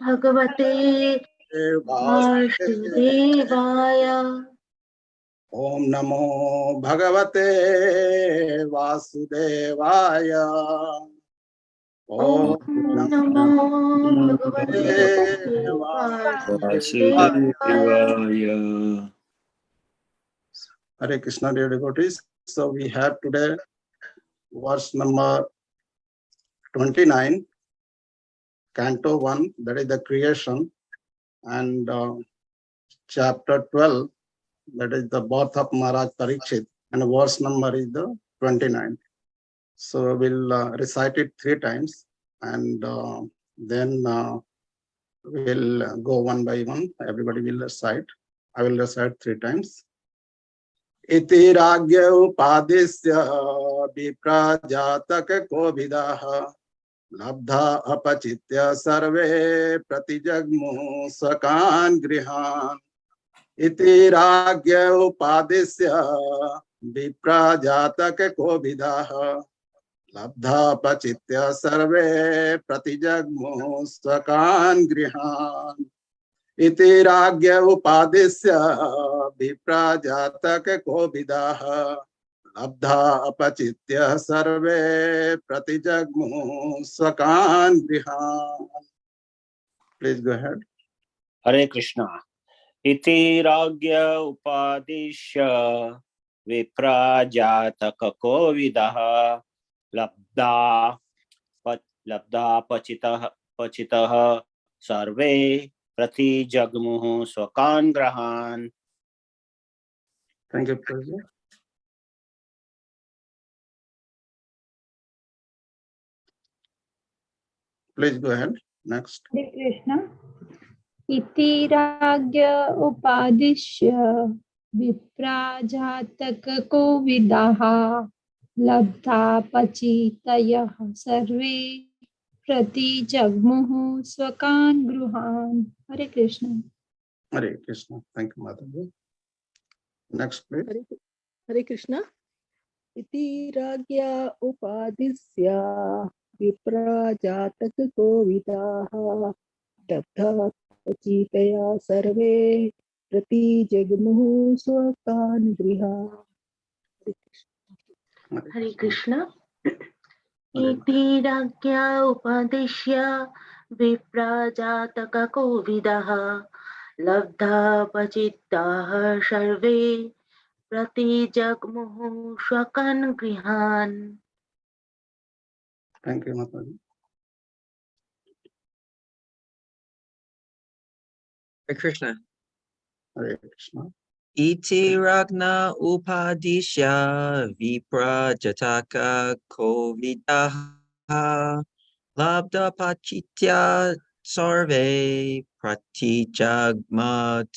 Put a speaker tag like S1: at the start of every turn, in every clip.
S1: भगवते वासुदेवाय।
S2: ओम नमो भगवते वासुदेवाय।
S1: ओम नमो भगवते वासुदेवाय।
S2: Hare Krishna, dear devotees. So we have today verse number 29, Canto 1, that is the creation, and chapter 12, that is the birth of Maharaj Parikshit, and verse number is the 29. So we'll recite it 3 times, and then we'll go one by one. Everybody will recite. I will recite 3 times. इति राज्ञ उपादिश्य विप्रजातक कोविदः लब्धा अपचित्य सर्वे प्रतिजग्मुः स्वकान् गृहान्। इति राज्ञ उपादिश्य विप्रजातक कोविदः लब्धा अपचित्य सर्वे प्रतिजग्मुः स्वकान् गृहान्। इति राज्ञ उपादिश्य विप्रजातक कोविदः लब्धा अपचित्य सर्वे प्रतिजग्मुः स्वकान् गृहान्। Please go ahead.
S3: हरे कृष्णा। इति राज्ञ उपादिश्य विप्रजातक कोविदः लब्धा पचितः सर्वे प्रतिजग्मुः स्वकान् गृहान्।
S2: Thank you, Prabhu. Please go ahead. Next.
S4: Hare Krishna. Iti ragya upadishya viprajatak kovidaha labdha pachitayah sarve prati jagmuhu swakan gruhan. Hare Krishna.
S2: Hare Krishna. Thank you, Mataji. Next, please.
S5: Hare Krishna. Iti ragya upadisya viprajatak kovidaha labdha pachitaya sarve prati jagmuhu swakan griha.
S1: हरे कृष्ण। इति राज्ञा उपदिश्य विप्रजातक कोविदः लब्धा पचित्ताः सर्वे प्रतिजग्मुः स्वकान् गृहान्।
S2: Thank you, Mataji.
S6: Hare Krishna.
S2: Hare Krishna.
S6: Iti ragna upadishya viprajataka kovidaha labda pachitya sarve pratijagmat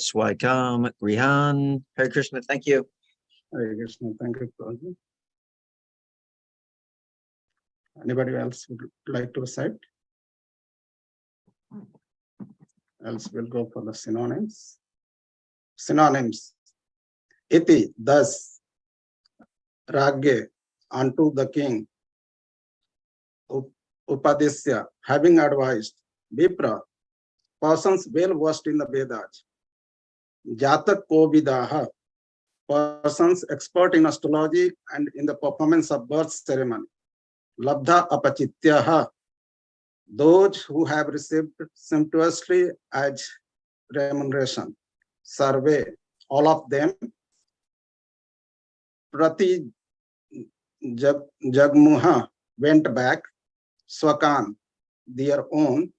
S6: swakam grihan. Hare Krishna, thank you.
S2: Hare Krishna. Thank you, Prabhu. Anybody else would like to recite? Else we'll go for the synonyms. Synonyms. Iti, thus, Ragye, unto the king. Upadisya, having advised. Vipra, persons well versed in the Vedas. Jatak Kovidaha, persons expert in astrology and in the performance of birth ceremony. Labdha apachityaha, those who have received sumptuously as remuneration. Sarve, all of them. Prati jagmuha, went back. Swakan, their own.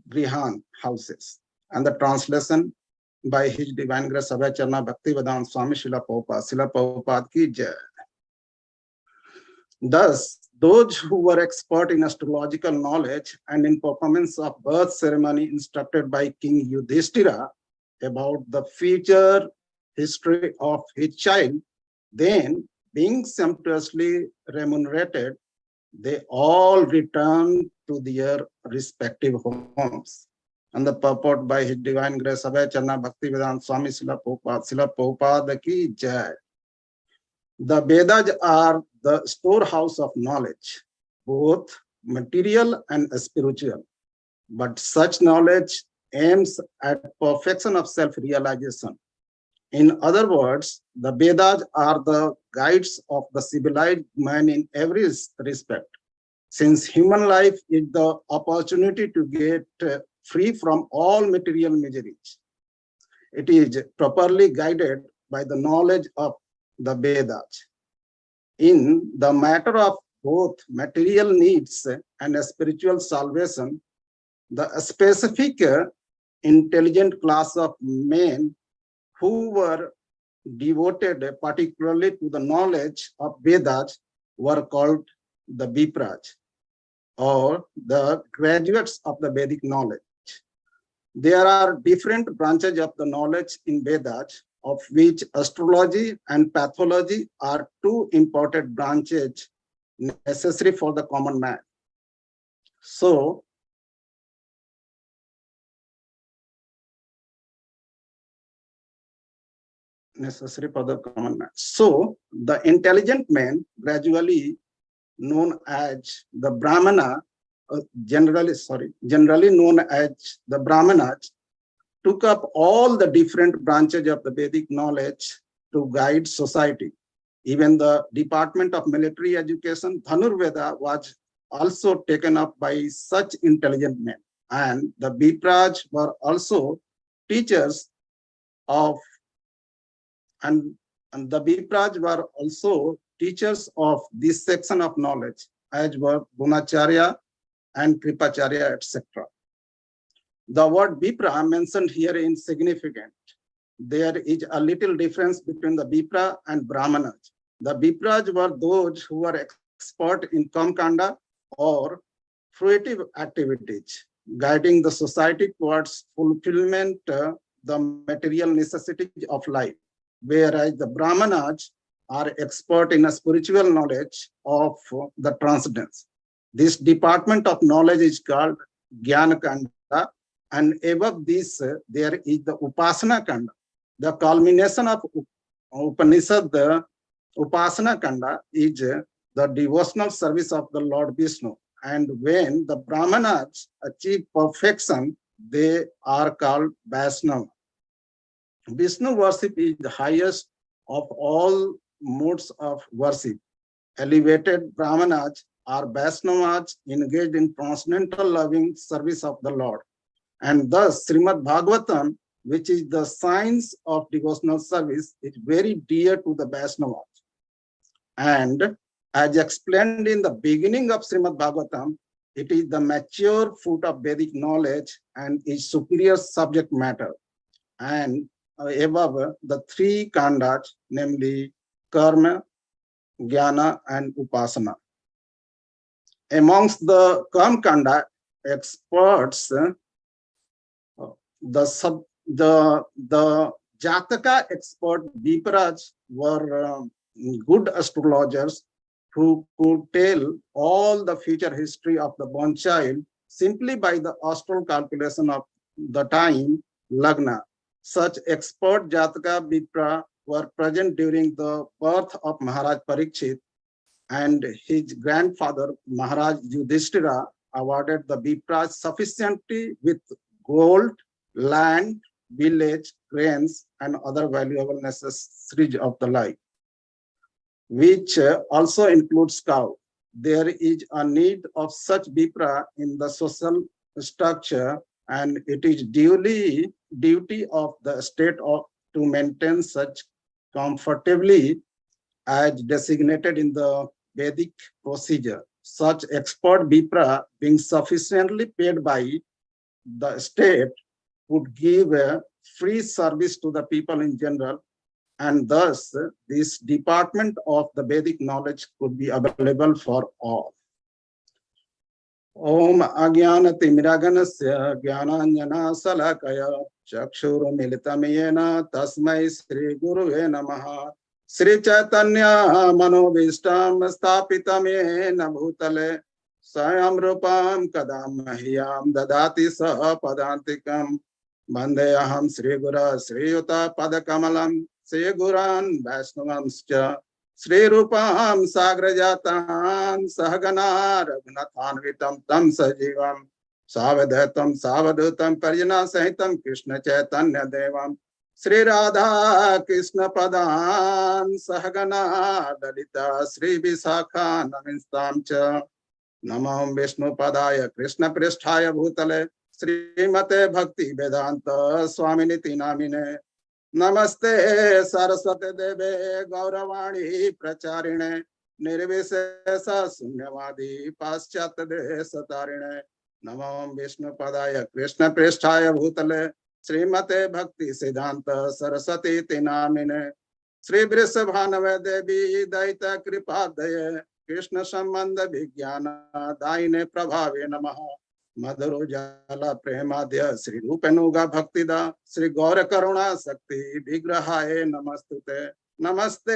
S2: Grihan, houses. And the translation by His Divine Grace Abhay Charna Bhakti Vedanta Swami Srila Prabhupada ki jai. Thus, those who were expert in astrological knowledge and in performance of birth ceremony instructed by King Yudhishthira about the future history of his child, then being sumptuously remunerated, they all returned to their respective homes. And the purport by His Divine Grace Abhay Charna Bhakti Vedanta Swami Srila Prabhupada ki jai. The Vedas are the storehouse of knowledge, both material and spiritual. but such knowledge aims at perfection of self-realization. In other words, the Vedas are the guides of the civilized man in every respect. Since human life is the opportunity to get free from all material miseries, it is properly guided by the knowledge of the Vedas. In the matter of both material needs and spiritual salvation, the specific intelligent class of men who were devoted particularly to the knowledge of Vedas were called the Vipraj, or the graduates of the Vedic knowledge. There are different branches of the knowledge in Vedas, of which astrology and pathology are two important branches necessary for the common man. So, necessary for the common man. So, the intelligent man, gradually known as the Brahmana, generally known as the Brahmanas, took up all the different branches of the Vedic knowledge to guide society. Even the Department of Military Education, Dhanurveda, was also taken up by such intelligent men. And the Vipraj were also teachers of, and the Vipraj were also teachers of this section of knowledge, as were Gunacharya and Kripacharya, etc. The word Vipra mentioned here is significant. There is a little difference between the Vipra and Brahmanas. The Vipras were those who were expert in Kamkanda or fruitive activities, guiding the society towards fulfillment the material necessities of life, whereas the Brahmanas are expert in a spiritual knowledge of the transcendence. This department of knowledge is called Jnana Kanda, and above this there is the Upasana Kanda. The culmination of Upanishad, the Upasana Kanda, is the devotional service of the Lord Vishnu. And when the Brahmanas achieve perfection, they are called Vaishnava. Vishnu worship is the highest of all modes of worship. Elevated Brahmanas are Vaishnavas engaged in transcendental loving service of the Lord. And thus, Srimad Bhagavatam, which is the science of devotional service, is very dear to the Vaishnavas. And as explained in the beginning of Srimad Bhagavatam, it is the mature fruit of Vedic knowledge and is superior subject matter. And above the three kandas, namely karma, jnana, and upasana. Amongst the karma kanda experts, the Jataka expert Vipraj were good astrologers who could tell all the future history of the born child simply by the astral calculation of the time, Lagna. Such expert Jataka Vipra were present during the birth of Maharaj Parikshit, and his grandfather Maharaj Yudhishthira awarded the Vipraj sufficiently with gold, land, village, grains, and other valuable necessaries of the life, which also includes cow. There is a need of such Vipra in the social structure, and it is duty of the state to maintain such comfortably as designated in the Vedic procedure. Such expert Vipra, being sufficiently paid by the state, would give a free service to the people in general, and thus this department of the Vedic knowledge could be available for all. Om Agyanati Miraganasya Gyananjana Salakaya Chakshuru Militamyena Tasmai Sri Guruve Namaha Sri Chaitanya Manobishtam Stapitamyena Bhutale Sayam Rupam Kadam Mahyam Dadati Saha Padantikam Bandeyaham Sri Gura Sri Yuta Padakamalam Sri Guran Vaishnavamscha Sri Rupam Sagrajatan Sahagana Raghunathanvitam Tam Sajivam सावधूतं सावधूतं परिजना सहितं कृष्ण चैतन्य देवं श्री राधा कृष्ण पदान् सहगना ललिता श्री विशाखा नमिस्तां च। नमो विष्णुपदाय कृष्ण पृष्ठाय भूतले श्रीमते भक्ति वेदांत स्वामिनिति नामिने। नमस्ते सरस्वती देवे गौरवाणी प्रचारिणे निर्विशेष शून्यवादी पाश्चात्य देश तारिणे। नमो विष्णुपदाय कृष्ण पृष्ठाय भूतले श्रीमते भक्ति सिद्धांत सरस्वती नामिने। श्री वृषभानवे देवी दयित कृपा दये कृष्ण संबंध विज्ञान दायिने प्रभावे नमः। मधुर जाला प्रेमाद्य श्री रूपेणुगा भक्तिदा श्री गौर करुणा शक्ति विग्रहाय नमस्तुते। नमस्ते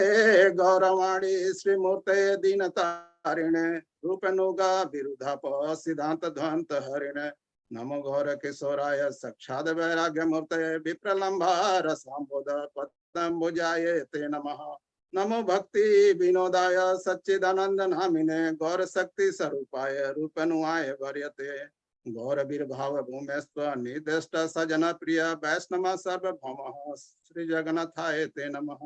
S2: गौरवाणी श्री मूर्ते दीनतारिणे रूपेणुगा विरुद्धाप सिद्धांत ध्वंत हरिणे। नमो गौर किशोराय साक्षाद वैराग्य मूर्तये विप्रलंबा रसाम्बोध पद्मभुजाय ते नमः। नमो भक्ति विनोदाय सच्चिदानंद नामिने गौर शक्ति स्वरूपाय रूपनुआय वर्यते। गौर वीरभाव भूमेस्व निर्दिष्ट सजन प्रिय वैष्णव सर्वभौम श्री जगन्नाथाय ते नमः।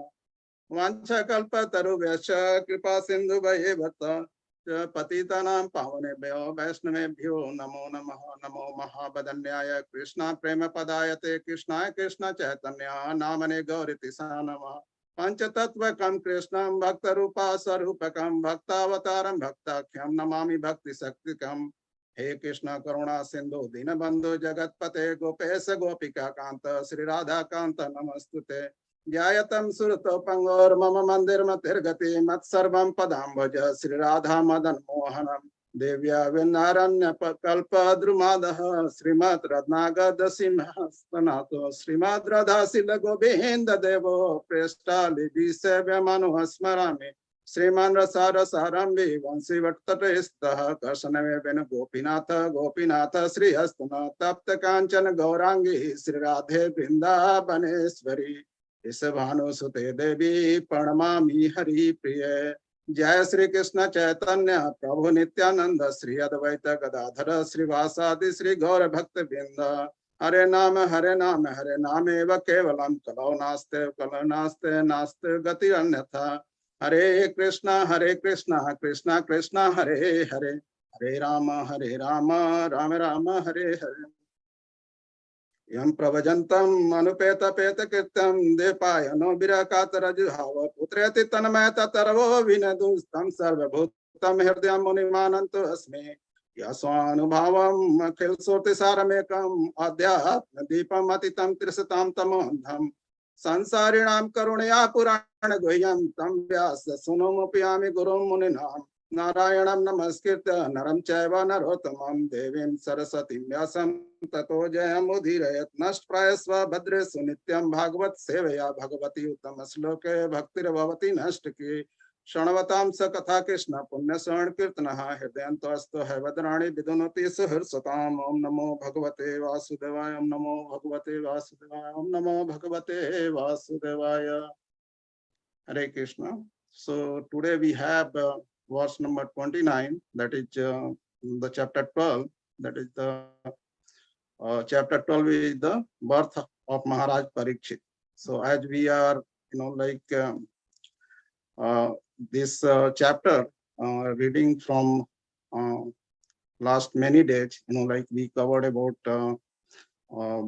S2: वाञ्छाकल्पतरुभ्यश्च कृपा सिंधु पतितानां पावनेभ्यो वैष्णवेभ्यो नमो नमः। नमो महाबदन्याय कृष्ण प्रेम पदाय ते कृष्णाय कृष्ण चैतन्य नामने गौरिति सा नमः। पंचतत्वकं कृष्णं भक्तरूपा स्वरूपकं भक्तावतारं भक्ताख्यं नमामि भक्ति शक्तिकं। हे कृष्ण करुणा सिंधु दीनबंधु जगतपते गोपेश गोपिका कांत श्री राधा कांत नमस्तुते। ध्यायतं सुरतोपंगोर मम मंदिर मतिर्गति मत्सर्वं पदाम्बुज श्री राधा मदन मोहनम। देव्या विनारण्य कल्प द्रुमादः श्रीमद् रत्नागद सिंहस्तनातो श्रीमद् राधाशील गोविंद देवो प्रेष्ठालिभि सेव्यमानो स्मरामि। श्रीमान रसारसारंभि वंशी वटतटस्थः कर्षणवे वेणु गोपीनाथ गोपीनाथ श्री हस्तन तप्त कांचन गौरांगी श्री राधे वृंदावनेश्वरी। इस भानुसुते देवी प्रणमामि हरि प्रिय। जय श्री कृष्ण चैतन्य प्रभु नित्यानंद श्री अद्वैत गदाधर श्रीवासादि श्री गौर भक्त वृंद। हरे नाम एव केवलम कलौ नास्ते नास्ते गति अन्यथा। हरे कृष्णा कृष्णा कृष्णा हरे हरे हरे राम राम राम हरे हरे। यं प्रवजन्तं अनुपेत पेत कृत्यं देपायनो विरकातरजुहाव पुत्रेति तन्मय ततर्वो विनदुस्तं सर्वभूतं हृदयं मुनिमानन्तु अस्मि। यस्वानुभावम् अखिल श्रुतिसारमेकम् अध्यात्म दीपम् अतितं त्रिशतां तमोऽन्धम्। संसारिणां करुणया पुराण गुह्यं तं व्यास सुनोमुपयामि गुरुं मुनिनां। नारायणं नमस्कृत्य नरं चैव नरोत्तमं देवीं सरस्वतीं व्यासं ततो जयमुदीरयेत्। नष्टप्रायस्व भद्रेषु नित्यं भागवत सेवया भगवती उत्तम श्लोके भक्तिर्भवति नष्टकी। शृण्वतां स कथा कृष्ण पुण्य श्रवण कीर्तनः हृदयन्तस्तु हैवदराणि विदुनोति सुहृत्सताम्। ओम नमो भगवते वासुदेवाय ओम नमो भगवते वासुदेवाय ओम नमो भगवते वासुदेवाय। Hare Krishna. So today we have verse number 29, that is the chapter 12, that is the chapter 12 is the birth of Maharaj Parikshit. So as we are, this chapter reading from last many days, we covered about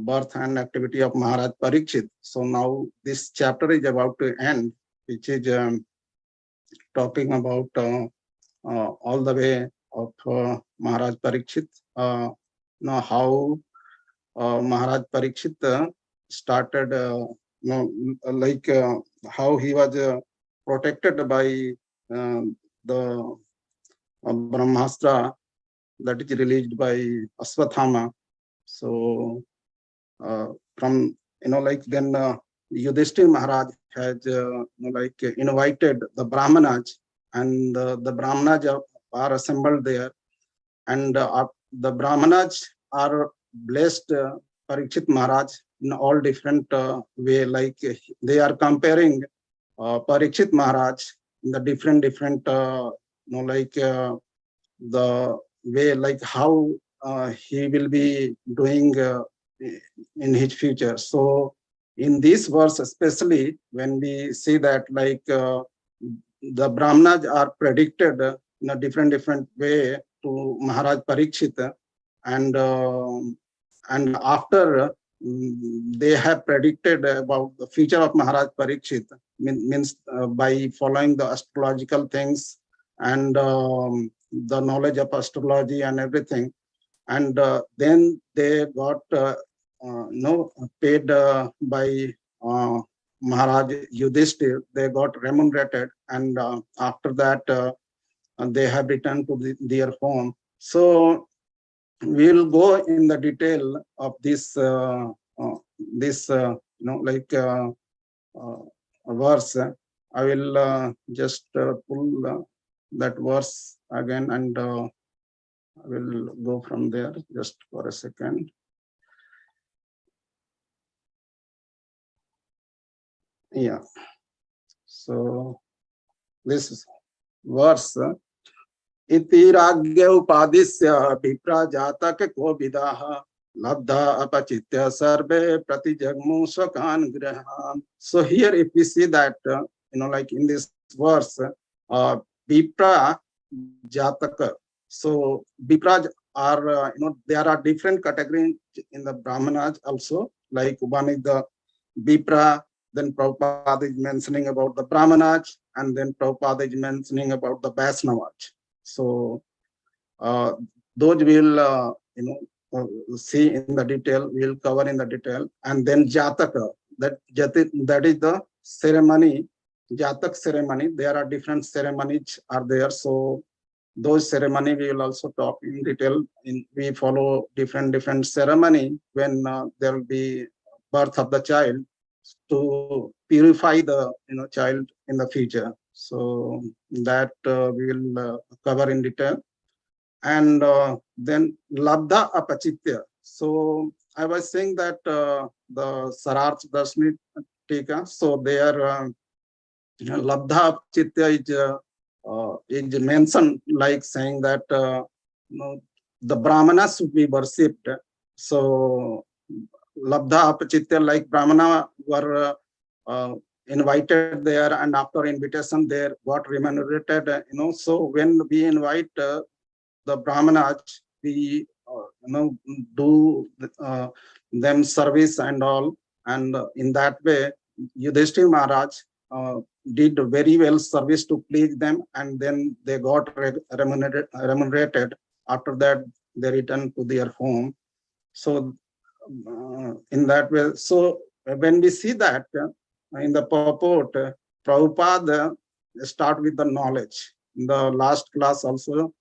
S2: birth and activity of Maharaj Parikshit. So now this chapter is about to end, which is talking about all the way of Maharaj Parikshit. Now how Maharaj Parikshit started, how he was protected by the Brahmastra that is released by Aswathama. So from then Yudhishthira Maharaj has invited the Brahmanas, and the Brahmanas are assembled there, and the Brahmanas are blessed Parikshit Maharaj in all different way, like they are comparing Parikshit Maharaj in the different the way, like how he will be doing in his future. So in this verse, especially when we see that like the Brahmanas are predicted in a different way to Maharaj Parikshit, and after they have predicted about the future of Maharaj Parikshit, means by following the astrological things and the knowledge of astrology and everything, and then they got paid by Maharaj Yudhishthir. They got remunerated, and after that they have returned to their home. So we will go in the detail of this verse. I will just pull that verse again, and I will go from there just for a second. Yeah. So this verse, इति राज्ञ उपादिश्य विप्रा जातक को विदाः लब्धा अपचित्य सर्वे प्रतिजग्मु स्वकान् गृहान्. So here if we see that like in this verse, Vipra Jataka. So Vipras are there are different categories in the Brahmanas also. Like one is the Vipra, then Prabhupada is mentioning about the Brahmanas, and then Prabhupada is mentioning about the Vaishnavas. So those will see in the detail. We'll cover in the detail, and then Jataka. That is the ceremony. Jatak ceremony. There are different ceremonies are there. So those ceremony we will also talk in detail. We follow different ceremony when there will be birth of the child to purify the child in the future. So that we will cover in detail. And then Labdha Apachitya. So I was saying that the Sararth Darshanit Tika. So there Labdha Apachitya is mentioned like saying that the Brahmanas should be worshipped. So Labdha Apachitya, like Brahmana were invited there, and after invitation they got remunerated. So when we invite the Brahmanas, we do them service and all, and in that way Yudhishthira Maharaj did very well service to please them, and then they got remunerated. After that they returned to their home. So in that way, so when we see that in the purport, Prabhupada start with the knowledge. In the last class also,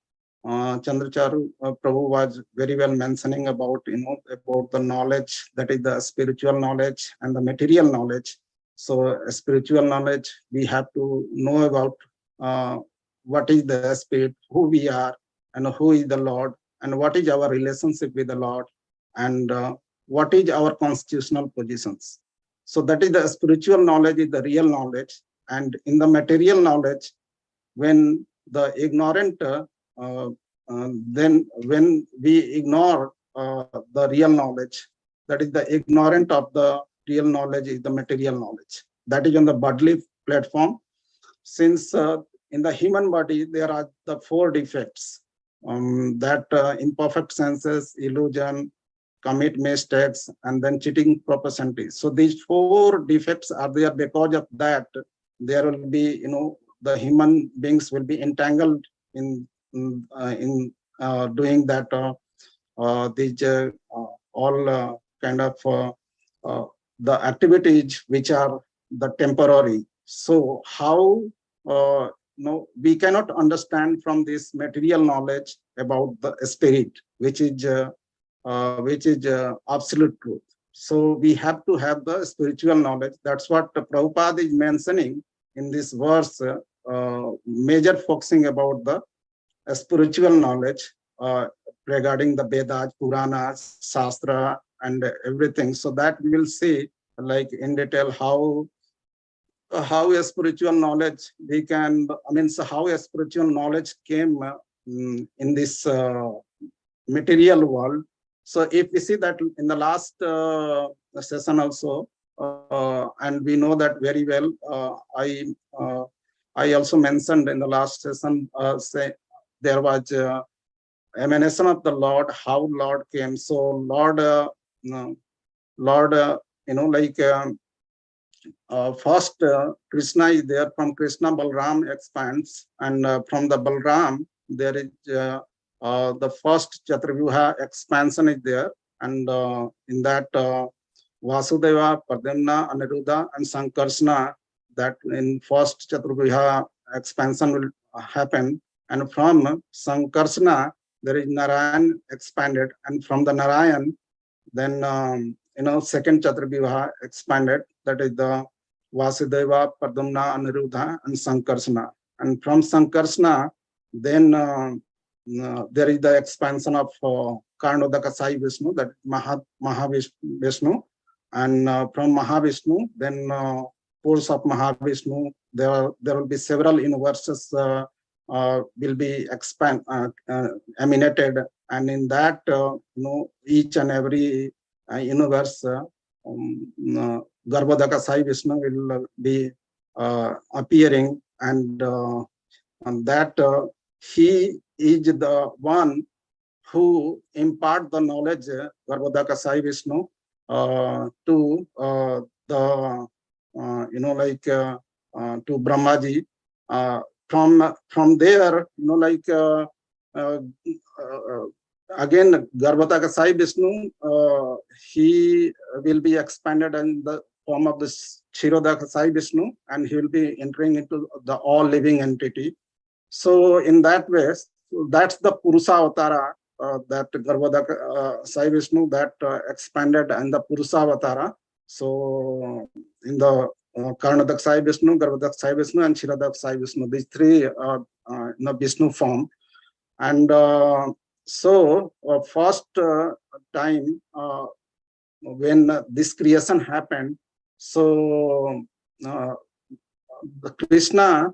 S2: Chandracharu Prabhu was very well mentioning about about the knowledge, that is the spiritual knowledge and the material knowledge. So spiritual knowledge, we have to know about what is the spirit, who we are, and who is the Lord, and what is our relationship with the Lord, and what is our constitutional positions. So that is the spiritual knowledge, is the real knowledge. And in the material knowledge, when the ignorant, then when we ignore the real knowledge, that is the ignorant of the real knowledge is the material knowledge. That is on the bodily platform. Since in the human body, there are the 4 defects, that imperfect senses, illusion, commit mistakes, and then cheating propensity. So these 4 defects are there. Because of that, there will be, the human beings will be entangled in doing that these all kind of the activities which are the temporary. So how we cannot understand from this material knowledge about the spirit, which is absolute truth. So we have to have the spiritual knowledge. That's what Prabhupada is mentioning in this verse, major focusing about the spiritual knowledge regarding the Vedas, Puranas, Shastra, and everything. So that we will see like in detail how a spiritual knowledge we can, so how a spiritual knowledge came in this material world. So if we see that in the last session also, and we know that very well, I also mentioned in the last session, say there was emanation of the Lord, how Lord came. So Lord, Lord, like first Krishna is there. From Krishna, Balram expands, and from the Balram there is the first Chaturvyuha expansion is there, and in that Vasudeva, Padmana, Aniruddha, and Sankarsana, that in first Chaturvyuha expansion will happen, and from Sankarsana there is Narayan expanded, and from the Narayan then second Chaturvyuha expanded, that is the Vasudeva, Padmana, Aniruddha, and Sankarsana. And from Sankarsana, then there is the expansion of Karnodaka Sai Vishnu, that Mahavishnu. And from Mahavishnu, then force of Mahavishnu, there will be several universes will be emanated, and in that each and every universe, Garbhodaka Sai Vishnu will be appearing, and that he is the one who impart the knowledge, Garbhodaka Sai Vishnu, to the to Brahmaji. From there, again, Garbhodaka Sai Vishnu, he will be expanded in the form of the Kshirodaka Sai Vishnu, and he will be entering into the all living entity. So in that way, that's the Purusa Avatara, that Garbhodaka Sai Vishnu that expanded, and the Purusa Avatara. So in the Karnadak Sai Vishnu, Garbhodak Sai Vishnu, and Kshirodak Sai Vishnu, these three in the Vishnu form. And so first time when this creation happened, so Krishna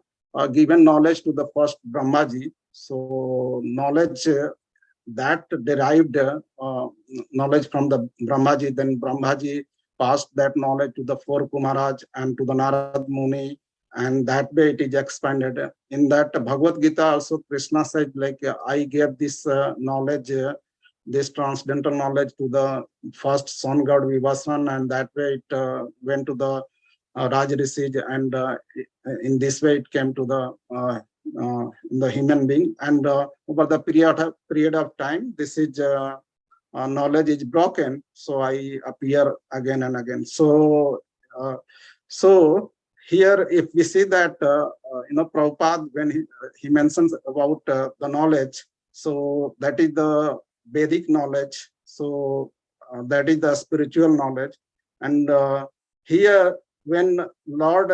S2: given knowledge to the first Brahmaji. So knowledge that derived knowledge from the Brahmaji, then Brahmaji passed that knowledge to the four Kumaraj and to the Narad Muni, and that way it is expanded. In that Bhagavad Gita also, Krishna said, like, I gave this knowledge, this transcendental knowledge to the first son god Vivasvan, and that way it went to the Raj Rishis, and in this way it came to the human being. And over the period of time, this is knowledge is broken, so I appear again and again. So here, if we see that Prabhupada, when he mentions about the knowledge, so that is the Vedic knowledge, so that is the spiritual knowledge. And here, when Lord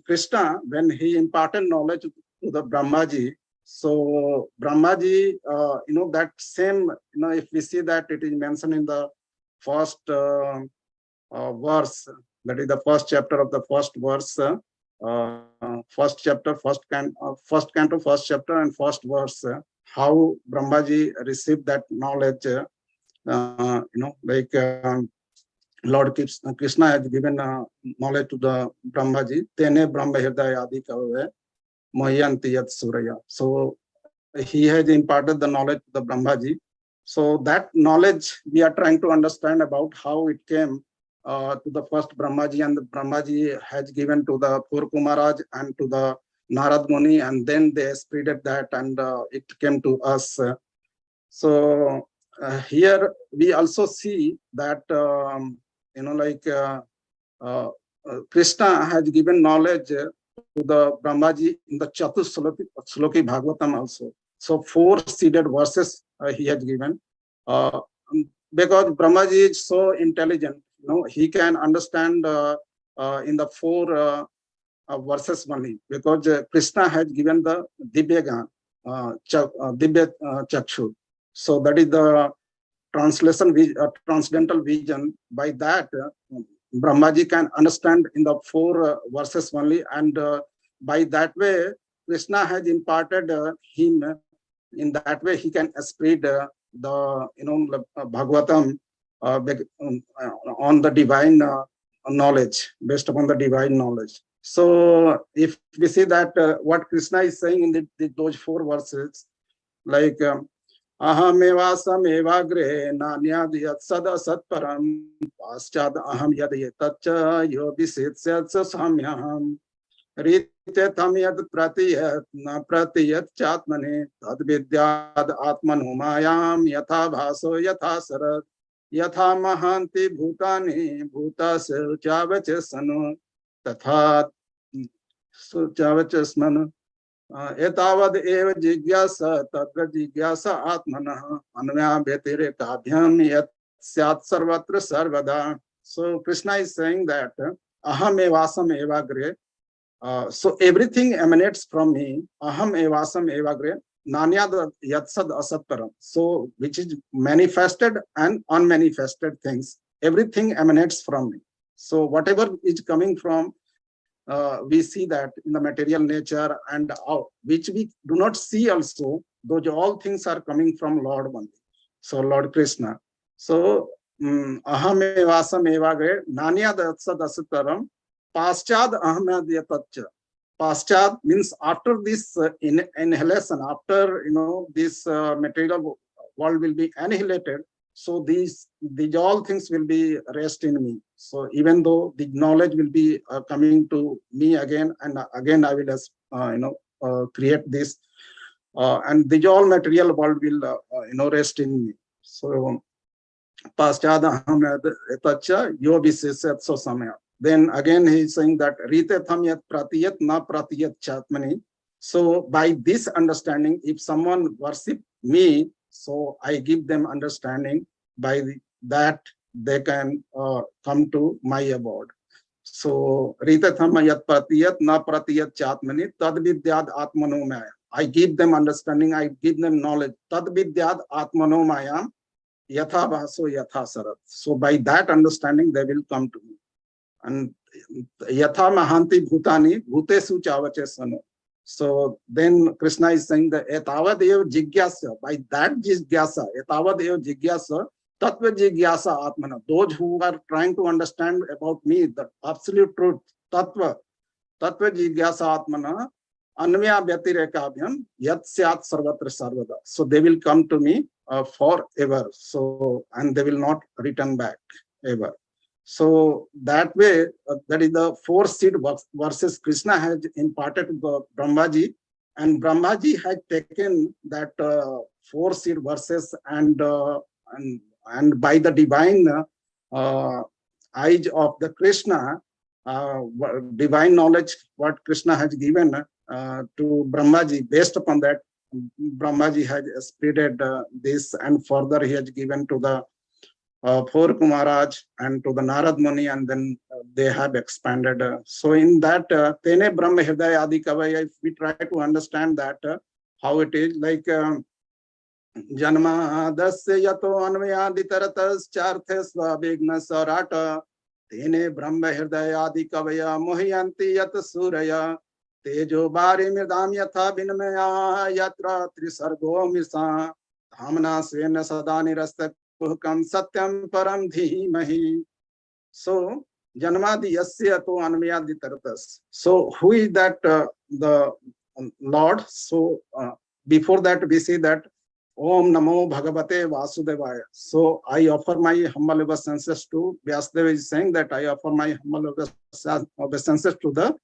S2: Krishna, when he imparted knowledge to the Brahmaji, so Brahmaji, that same, if we see that it is mentioned in the first verse, that is the first chapter of the first verse, first chapter, first canto, first chapter, and first verse, how Brahmaji received that knowledge, Lord Krishna has given knowledge to the Brahmaji. Tene Brahma Hridaya Adi Kave Mahyanti Yat Suraya. So he has imparted the knowledge to the Brahmaji. So that knowledge we are trying to understand about how it came to the first Brahmaji, and the Brahmaji has given to the four Kumaraj and to the Narad Muni, and then they spreaded that, and it came to us. So here we also see that Krishna has given knowledge to the Brahmaji in the Chatusloki Bhagavatam also. So 4 seeded verses he has given, because Brahmaji is so intelligent, he can understand in the 4 verses only, because Krishna has given the Dibya Chakshu. So that is the transcendental vision. By that, Brahmaji can understand in the 4 verses only, and by that way, Krishna has imparted him. In that way, he can spread the Bhagavatam on the divine knowledge, based upon the divine knowledge. So if we see that what Krishna is saying in those 4 verses, like Ahamevasam evagre nanyad yat sada satparam paschad aham yad yetacha yobisetsyatsa samyaham rite tham yad pratiyat na pratiyat chatmane tad vidyad atmanumayam yatha bhaso yatha sarat yatha mahanti bhutani bhutasya chavachasanu तथा सुचावचस्मन एतावद एव जिज्ञासा तत्र जिज्ञासा आत्मनः अन्वया व्यतिरेकाभ्याम यत् स्यात् सर्वत्र सर्वदा. So Krishna is saying that aham evasam evagre. So everything emanates from me. Aham evasam evagre nanyad yatsad asatparam. So which is manifested and unmanifested things. Everything emanates from me. So whatever is coming from, we see that in the material nature and which we do not see also, those all things are coming from Lord only. So Lord Krishna. So aham evasam evagre nanya datsad asataram paschad aham yatacha. Paschad means after this inhalation, after this material world will be annihilated. So these all things will be rest in me. So even though the knowledge will be coming to me again and again, I will create this, and the all material world will rest in me. So paschad aham etacha yo visesat so samaya. Then again he is saying that rite tham yat pratiyat na pratiyat chatmani. So by this understanding, if someone worship me, so I give them understanding, by that they can come to my abode. So rita tham yat pratiyat na pratiyat chatmani tad vidyad atmano maya. I give them understanding, I give them knowledge. Tad vidyad atmano maya yatha bhaso yatha sarat. So by that understanding they will come to me. And yatha mahanti bhutani bhutesu chavachesano. So then Krishna is saying that etavad eva jigyasa. By that jigyasa, etavad eva jigyasa, tattva jigyasa atmana. Those who are trying to understand about me, the absolute truth, tattva jigyasa atmana, anvya vyatirekabhyam yat syat sarvatra sarvada. So they will come to me forever. So, and they will not return back ever. So that way, that is the 4 seed verses Krishna has imparted to the Brahmaji, and Brahmaji had taken that 4 seed verses and by the divine eyes of the Krishna, divine knowledge what Krishna has given to Brahmaji. Based upon that, Brahmaji has spreaded this, and further he has given to the 4 Kumaraj and to the Narad Muni, and then they have expanded. So in that, Tene Brahma Hridaya Adi Kavaya, if we try to understand that, how it is, like Janma Dasya Yato Anvayadi Taratas Charthe Swabhigna Sarata Tene Brahma Hridaya Adi Kavaya Mohiyanti Yat Suraya Tejo Bari Mirdam Yatha Vinmaya Yatra Trisargo Misa Dhamana Svena Sadani Rasta Satyam Param Dhimahi. So Janmadi Yasya to Anmayadi Taratas. So who is that the Lord? So before that we see that Om Namo Bhagavate Vasudevaya. So I offer my humble obeisances to Vyasdeva is saying that I offer my humble obeisances to the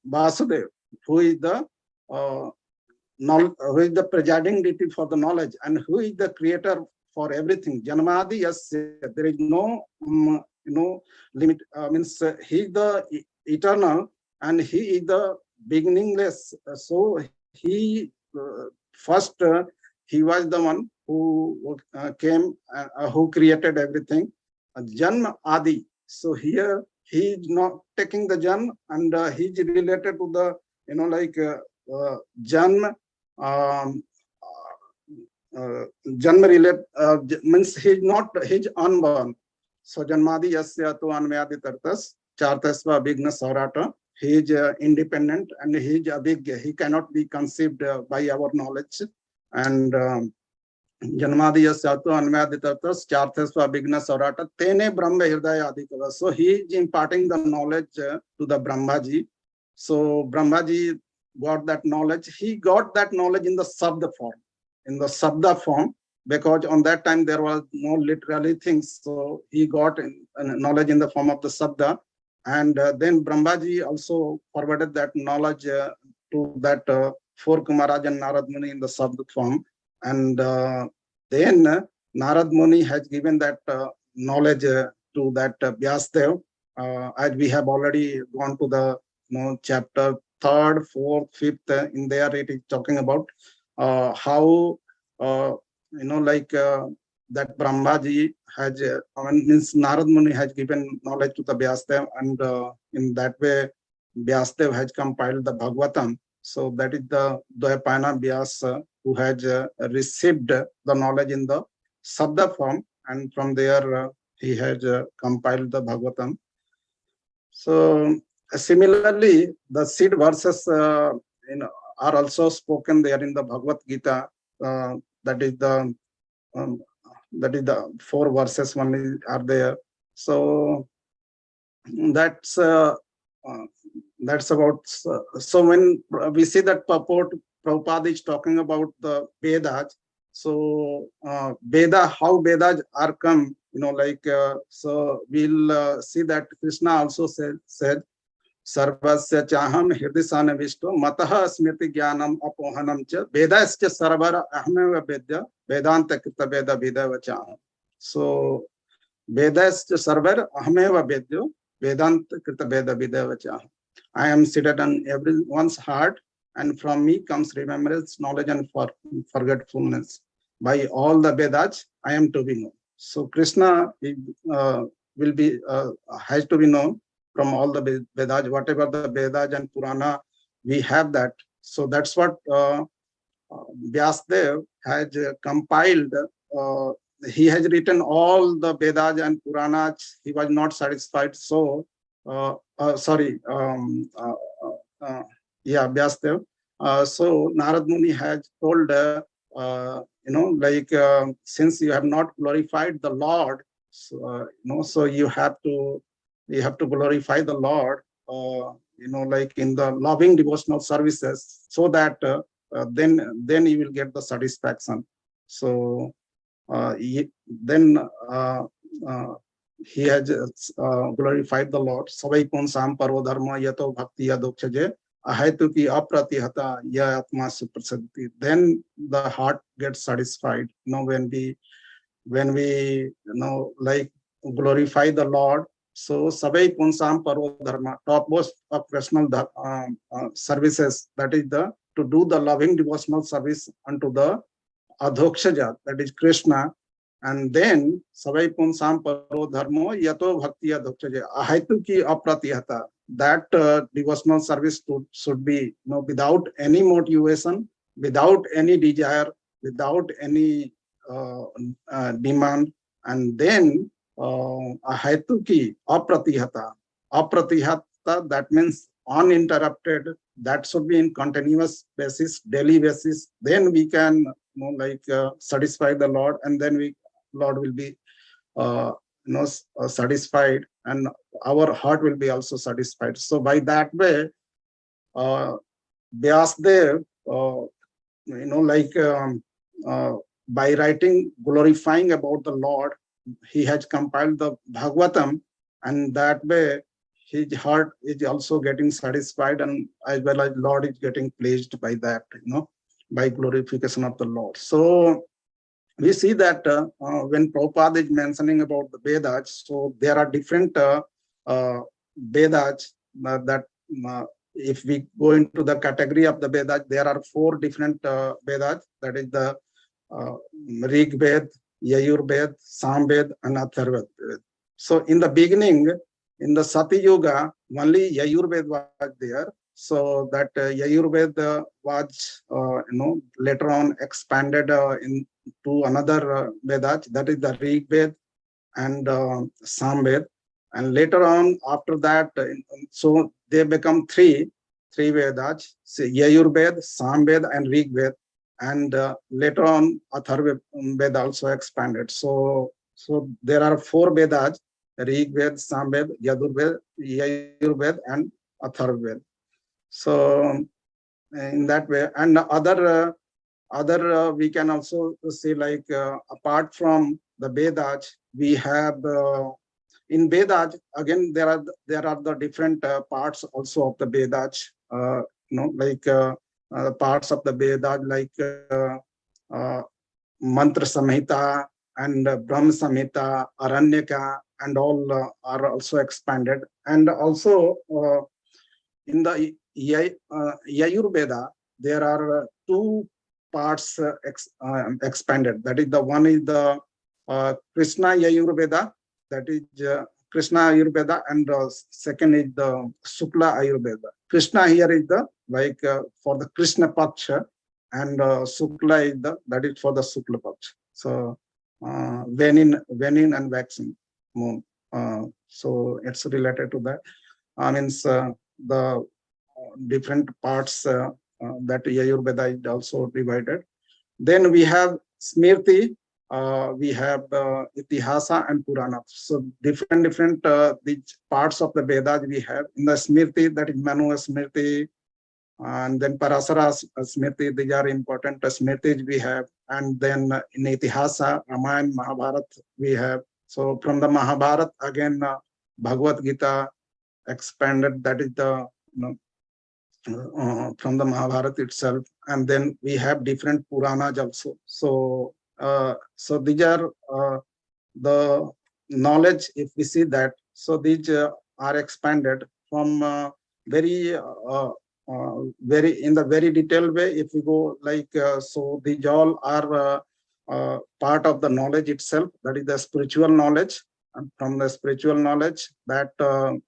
S2: Vasudev, who is the presiding deity for the knowledge, and who is the creator for everything. Janmadi Yasya, there is no limit. Means he is the eternal and he is the beginningless. So he first he was the one who came, who created everything. Janma Adi. So here he is not taking the Jan, and he is related to the Janma. Janma relate means he is unborn. So Janmadi Yasya to Anmayadi Tartas Chartasva Bigna Saurata. He is independent and he is abhigya. He cannot be conceived by our knowledge. And Janmadiyasya Anvyaditatas Vigna Saurata Tene Brahma Hridaya Adikava. So he is imparting the knowledge to the Brahmaji. So Brahmaji got that knowledge. He got that knowledge in the Sabda form. In the Sabda form, because on that time there was no literally things. So he got knowledge in the form of the Sabda. And then Brahmaji also forwarded that knowledge to that four Kumaraj and Narad Muni in the Sabda form. And then Narad Muni has given that knowledge to that Vyasdev, as we have already gone to the chapter 3rd, 4th, 5th. In there it is talking about how that Brahmaji has means Narad Muni has given knowledge to the Vyasdev, and in that way Vyasdev has compiled the Bhagavatam. So that is the Dvayapayana Vyasa who has received the knowledge in the Sabda form, and from there he has compiled the Bhagavatam. So similarly, the seed verses are also spoken there in the Bhagavad Gita. That is the 4 verses only are there. So that's about. So when we see that purport, Prabhupada is talking about the Vedas. So Veda, how Vedas are come, so we'll see that Krishna also said Sarvasya chaham hirdisana vishto mataha smriti jnanam apohanam cha vedasya sarvara ahmeva vedya vedanta krita veda vidava chaham. So vedasya sarvara ahmeva vedyo vedanta krita veda vidava chaham. I am seated on everyone's heart, and from me comes remembrance, knowledge, and forgetfulness. By all the Vedas, I am to be known. So Krishna will be has to be known from all the Vedas, whatever the Vedas and Purana we have that. So that's what Vyasdev has compiled. He has written all the Vedas and Puranas. He was not satisfied. So Vyasdev. So Narad Muni has told, since you have not glorified the Lord, so you have to glorify the Lord, in the loving devotional services, so that then you will get the satisfaction. So he has glorified the Lord. Savai punsam paro dharma yato bhakti yadokshaje ahaitu ki apratihata ya atma suprasadti. Then the heart gets satisfied. When we glorify the Lord. So savai punsam paro dharma, topmost of personal services, that is to do the loving devotional service unto the adhokshaja, that is Krishna. And then savai punsam paro dharmo yato bhakti adhokshaja ahaitu ki apratihata. That devotional service should be without any motivation, without any desire, without any demand. And then ahaitu ki apratihata. Apratihata, that means uninterrupted. That should be in continuous basis, daily basis. Then we can satisfy the Lord, and then Lord will be satisfied, and our heart will be also satisfied. So by that way, Vyasdev, by writing glorifying about the Lord, he has compiled the Bhagavatam, and that way his heart is also getting satisfied, and as well as Lord is getting pleased by that, by glorification of the Lord. So we see that when Prabhupada is mentioning about the Vedas, so there are different Vedas that if we go into the category of the Vedas, there are 4 different Vedas, that is the Rig Ved, Yajur Ved, Sam Ved, and Atharva Ved. So in the beginning, in the Sati Yuga, only Yajur Ved was there. So that Yajur Ved was later on expanded into another Vedas, that is the Rig Ved and Sam Ved. And later on, after that, so they become three Vedas, so Yajur Ved, Sam Ved, and Rig Ved. and later on Atharva Veda also expanded. So there are 4 Vedas: Rig Ved, Samved, Yajurved, Yajurved, and Atharva. So in that way, and other we can also say, like apart from the Vedas, we have in Vedas again there are the different parts also of the Vedas. Like parts of the Vedas, like uh, Mantra Samhita and Brahma Samhita, Aranyaka, and all are also expanded. And also in the Yajurveda, there are 2 parts expanded. That is, the one is the Krishna Yajurveda, that is Krishna Ayurveda, and second is the Sukla Ayurveda. Krishna here is the like for the Krishna Paksha, and Sukla is that is for the Sukla Paksha. So venin and waxing moon. So it's related to that. Means the different parts that Ayurveda is also divided. Then we have Smriti, we have Itihasa and Purana. So different these parts of the Vedas we have. In the Smriti, that is Manu Smriti, and then Parasara Smriti, these are important Smritis we have. And then in Itihasa, Ramayana, Mahabharata we have. So from the Mahabharata, again, Bhagavad Gita expanded, that is the from the Mahabharata itself. And then we have different Puranas also. So these are the knowledge, if we see that. So these are expanded from very in the very detailed way. If we go like so, these all are part of the knowledge itself. That is the spiritual knowledge. And from the spiritual knowledge that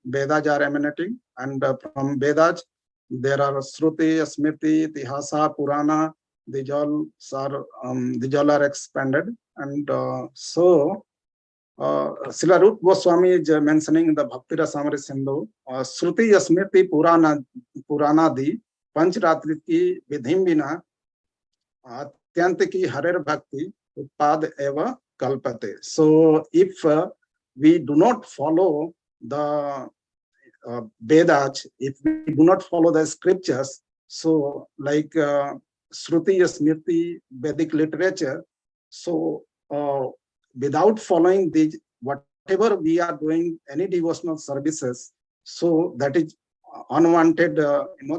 S2: Vedas are emanating, and from Vedas there are Shruti, Smriti, Itihasa, Purana. These all are expanded. And so Srila Rupa Goswami is mentioning in the Bhakti Rasamrita Sindhu, Shruti, Smriti, Purana di Panchratri ki vidhim bina atyant ki harer bhakti utpad eva kalpate. So if we do not follow the Vedas, if we do not follow the scriptures, so like Shruti, Smriti, Vedic literature, so without following these, whatever we are doing, any devotional services, so that is unwanted,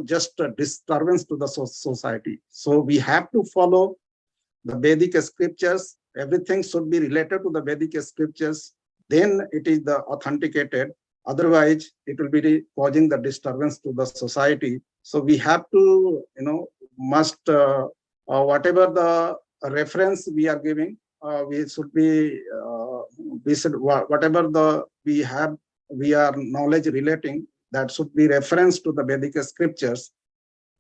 S2: just a disturbance to the society. So we have to follow the Vedic scriptures. Everything should be related to the Vedic scriptures. Then it is the authenticated. Otherwise, it will be causing the disturbance to the society. So we have to, must whatever the reference we are giving, we should be whatever we are knowledge relating, that should be reference to the Vedic scriptures.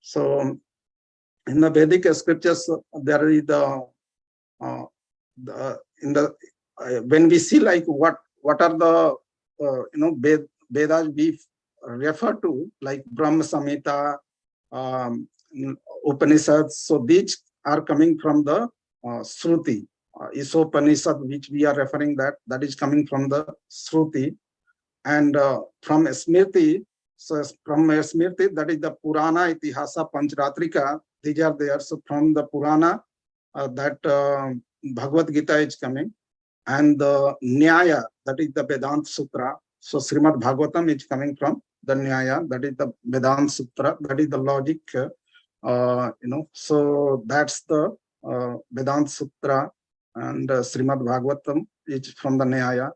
S2: So in the Vedic scriptures, there is when we see like what are the Vedas we refer to, like Brahma Samhita, Upanishads. So these are coming from the Shruti. Isopanishad, which we are referring that is coming from the Shruti. And from Smriti, so from Smriti, that is the Purana, Itihasa, Panchratrika, these are there. So from the Purana, that Bhagavad Gita is coming. And the Nyaya, that is the Vedanta Sutra. So Srimad Bhagavatam is coming from the Nyaya, that is the Vedanta Sutra, that is the logic, so that's the Vedanta Sutra, and Srimad Bhagavatam is from the Nyaya.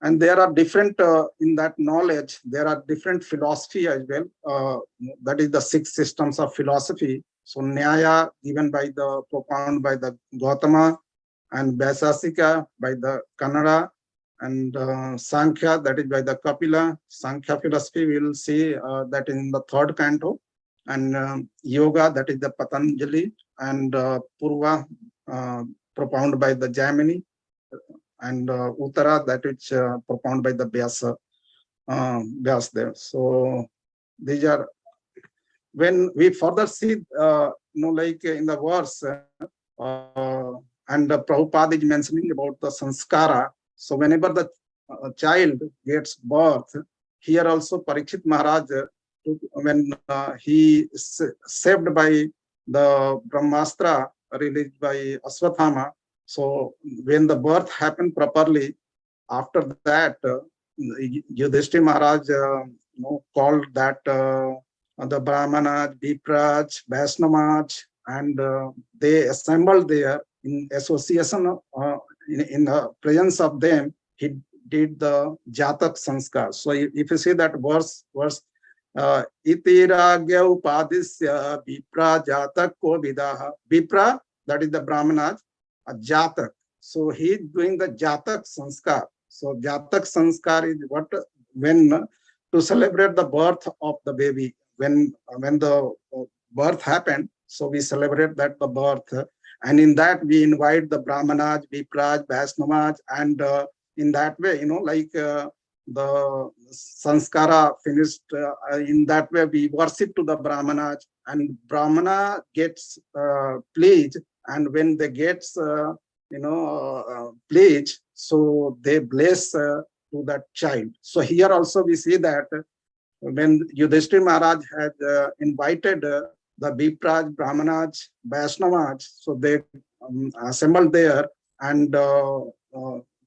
S2: And there are different, in that knowledge, there are different philosophy as well. That is the 6 systems of philosophy. So Nyaya given by the, propounded by the Gautama, and Vaisasika by the Kannada, and Sankhya, that is by the Kapila. Sankhya philosophy, we will see that in the 3rd canto. And Yoga, that is the Patanjali, and Purva, propounded by the Jaimini, and Uttara, that is propounded by the Vyasa there. So these are, when we further see like in the verse, and Prabhupada is mentioning about the sanskara. So whenever the child gets birth, here also Parikshit Maharaj, when he saved by the Brahmastra released by Aswathama. So when the birth happened properly, after that, Yudhishthira Maharaj called that the Brahmanas, Vipraj, Vaishnavas, and they assembled there in association, in the presence of them, he did the Jatak Sanskar. So if you see that verse, Itiragya Upadisya Vipra Jatak Ko Vidaha. Vipra, that is the Brahmanas, Jatak. So he is doing the Jatak Sanskar. So Jatak Sanskar is what, when to celebrate the birth of the baby. When the birth happened, so we celebrate that the birth, and in that we invite the Brahmanas, Vipraj, Vaishnavas, and in that way, like the sanskara finished, in that way we worship to the Brahmanas, and Brahmana gets pleased, and when they gets pleased, so they bless to that child. So here also we see that when Yudhishthira Maharaj had invited the Vipraj, Brahmanas, Vaishnavas, so they assembled there, and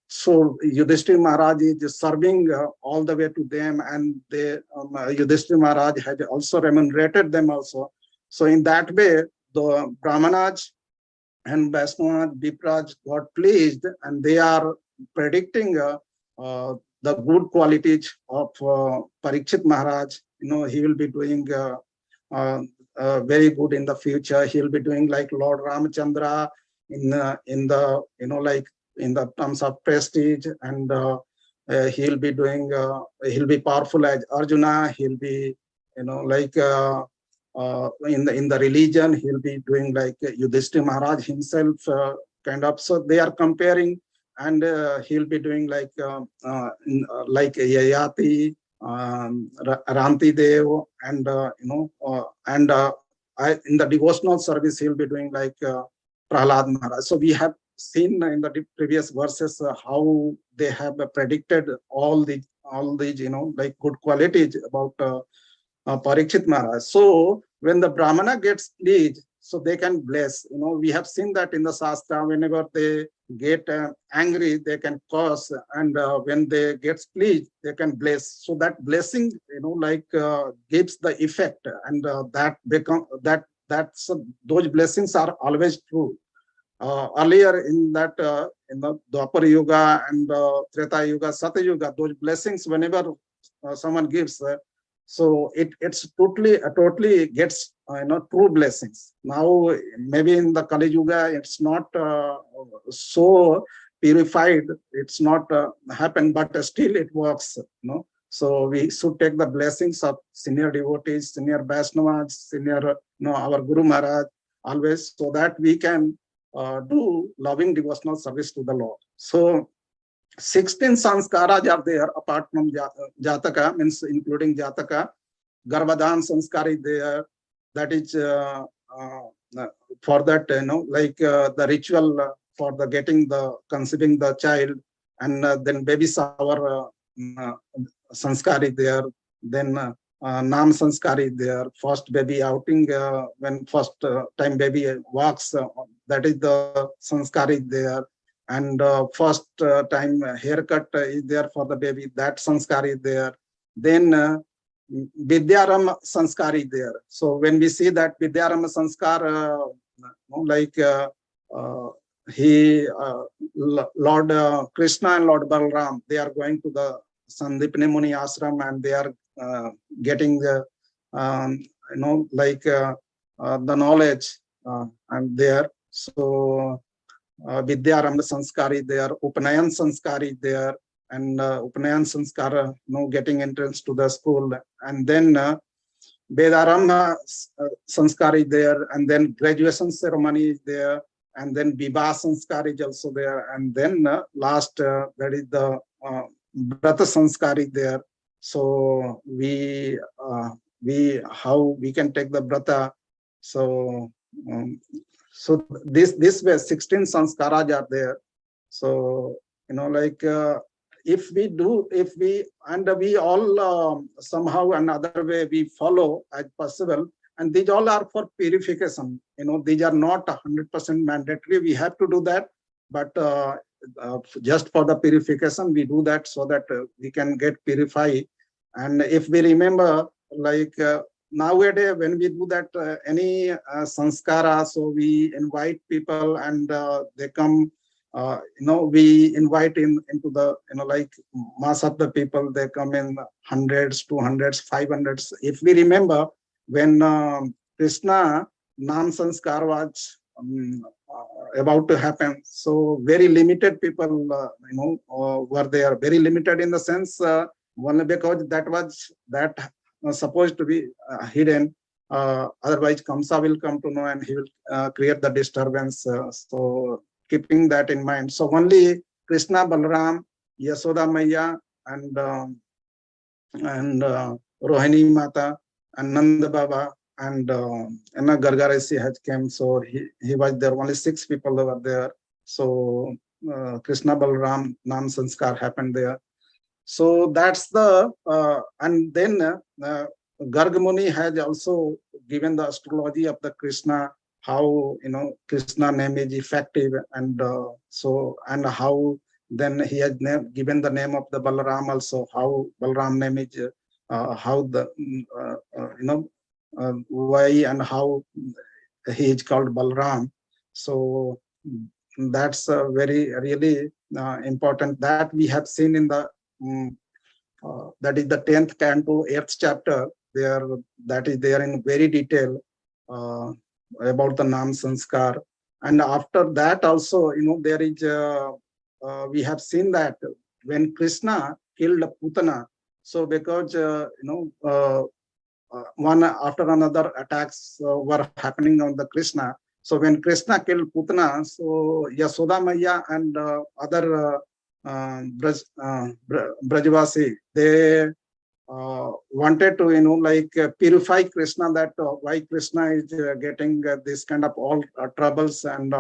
S2: so Yudhishthira Maharaj is serving all the way to them, and they Yudhishthira Maharaj had also remunerated them also. So in that way, the Brahmanas and Vaishnavas, Vipraj got pleased, and they are predicting the good qualities of Parikshit Maharaj. He will be doing very good in the future. He will be doing like Lord Ramachandra in the like in the terms of prestige, and he'll be doing he'll be powerful as Arjuna. He'll be like in the religion, he'll be doing like Yudhishthira Maharaj himself, kind of. So they are comparing, and he'll be doing like Yayati, Ranti Dev, and in the devotional service he'll be doing like Prahlad Maharaj. So we have seen in the previous verses how they have predicted all these like good qualities about Parikshit Maharaj. So when the Brahmana gets pleased, so they can bless. We have seen that in the Shastra, whenever they get angry, they can curse, and when they get pleased, they can bless. So that blessing, like gives the effect, and those blessings are always true. Earlier in that in the Dwapar Yuga and Treta Yuga, Satya Yuga, those blessings, whenever someone gives, so it's totally gets true blessings. Now maybe in the Kali Yuga it's not so purified, it's not happened, but still it works. So we should take the blessings of senior devotees, senior Vaishnavas, senior our Guru Maharaj always, so that we can do loving devotional service to the Lord. So 16 sanskaras are there apart from Jataka, means including Jataka. Garbhadan sanskar is there. That is for that, like the ritual for the conceiving the child, and then baby shower sanskar is there. Then Nam sanskar is there. First baby outing, when first time baby walks, that is the sanskar is there. And first time haircut is there for the baby, that sanskar is there. Then Vidyaram sanskar is there. So when we see that Vidyaram sanskar, like Lord Krishna and Lord Balaram, they are going to the Sandipani Muni ashram, and they are getting the like the knowledge and there. So Vidyaram sanskar is there, Upanayan sanskar is there, and Upanayan sanskar, getting entrance to the school, and then Vedaram sanskar is there, and then graduation ceremony is there, and then Vibha sanskar is also there, and then last that is the Brata sanskar is there. So how we can take the Brata. So so this way 16 sanskaras are there. So if we all somehow another way we follow as possible, and these all are for purification. These are not 100% mandatory. We have to do that, but just for the purification we do that, so that we can get purified. And if we remember, nowadays when we do that any sanskara, so we invite people and they come. We invite into the mass of the people. They come in hundreds, 200s, 500s. If we remember, when Krishna Nam Sanskar was about to happen, so very limited people were there. Very limited in the sense only because that was supposed to be hidden. Otherwise Kamsa will come to know and he will create the disturbance. So keeping that in mind, so only Krishna, Balaram, Yasoda Maya, and Rohini Mata, and Nanda Baba, and Gargarasi had came. So he was there. Only 6 people were there. So Krishna, Balaram, Nam Sanskar happened there. So that's the and then Garg Muni has also given the astrology of the Krishna, how Krishna name is effective, and and how then he has given the name of the Balaram also, how Balaram name is how the why and how he is called Balaram. So that's very really important, that we have seen in the that is the 10th canto, 8th chapter. There, that is there in very detail about the Nam Sanskar. And after that also, there is we have seen that when Krishna killed Putana, so because one after another attacks were happening on the Krishna. So when Krishna killed Putana, so Yasoda Maya and other Brajavasi, they wanted to purify Krishna, that why Krishna is getting this kind of all troubles, and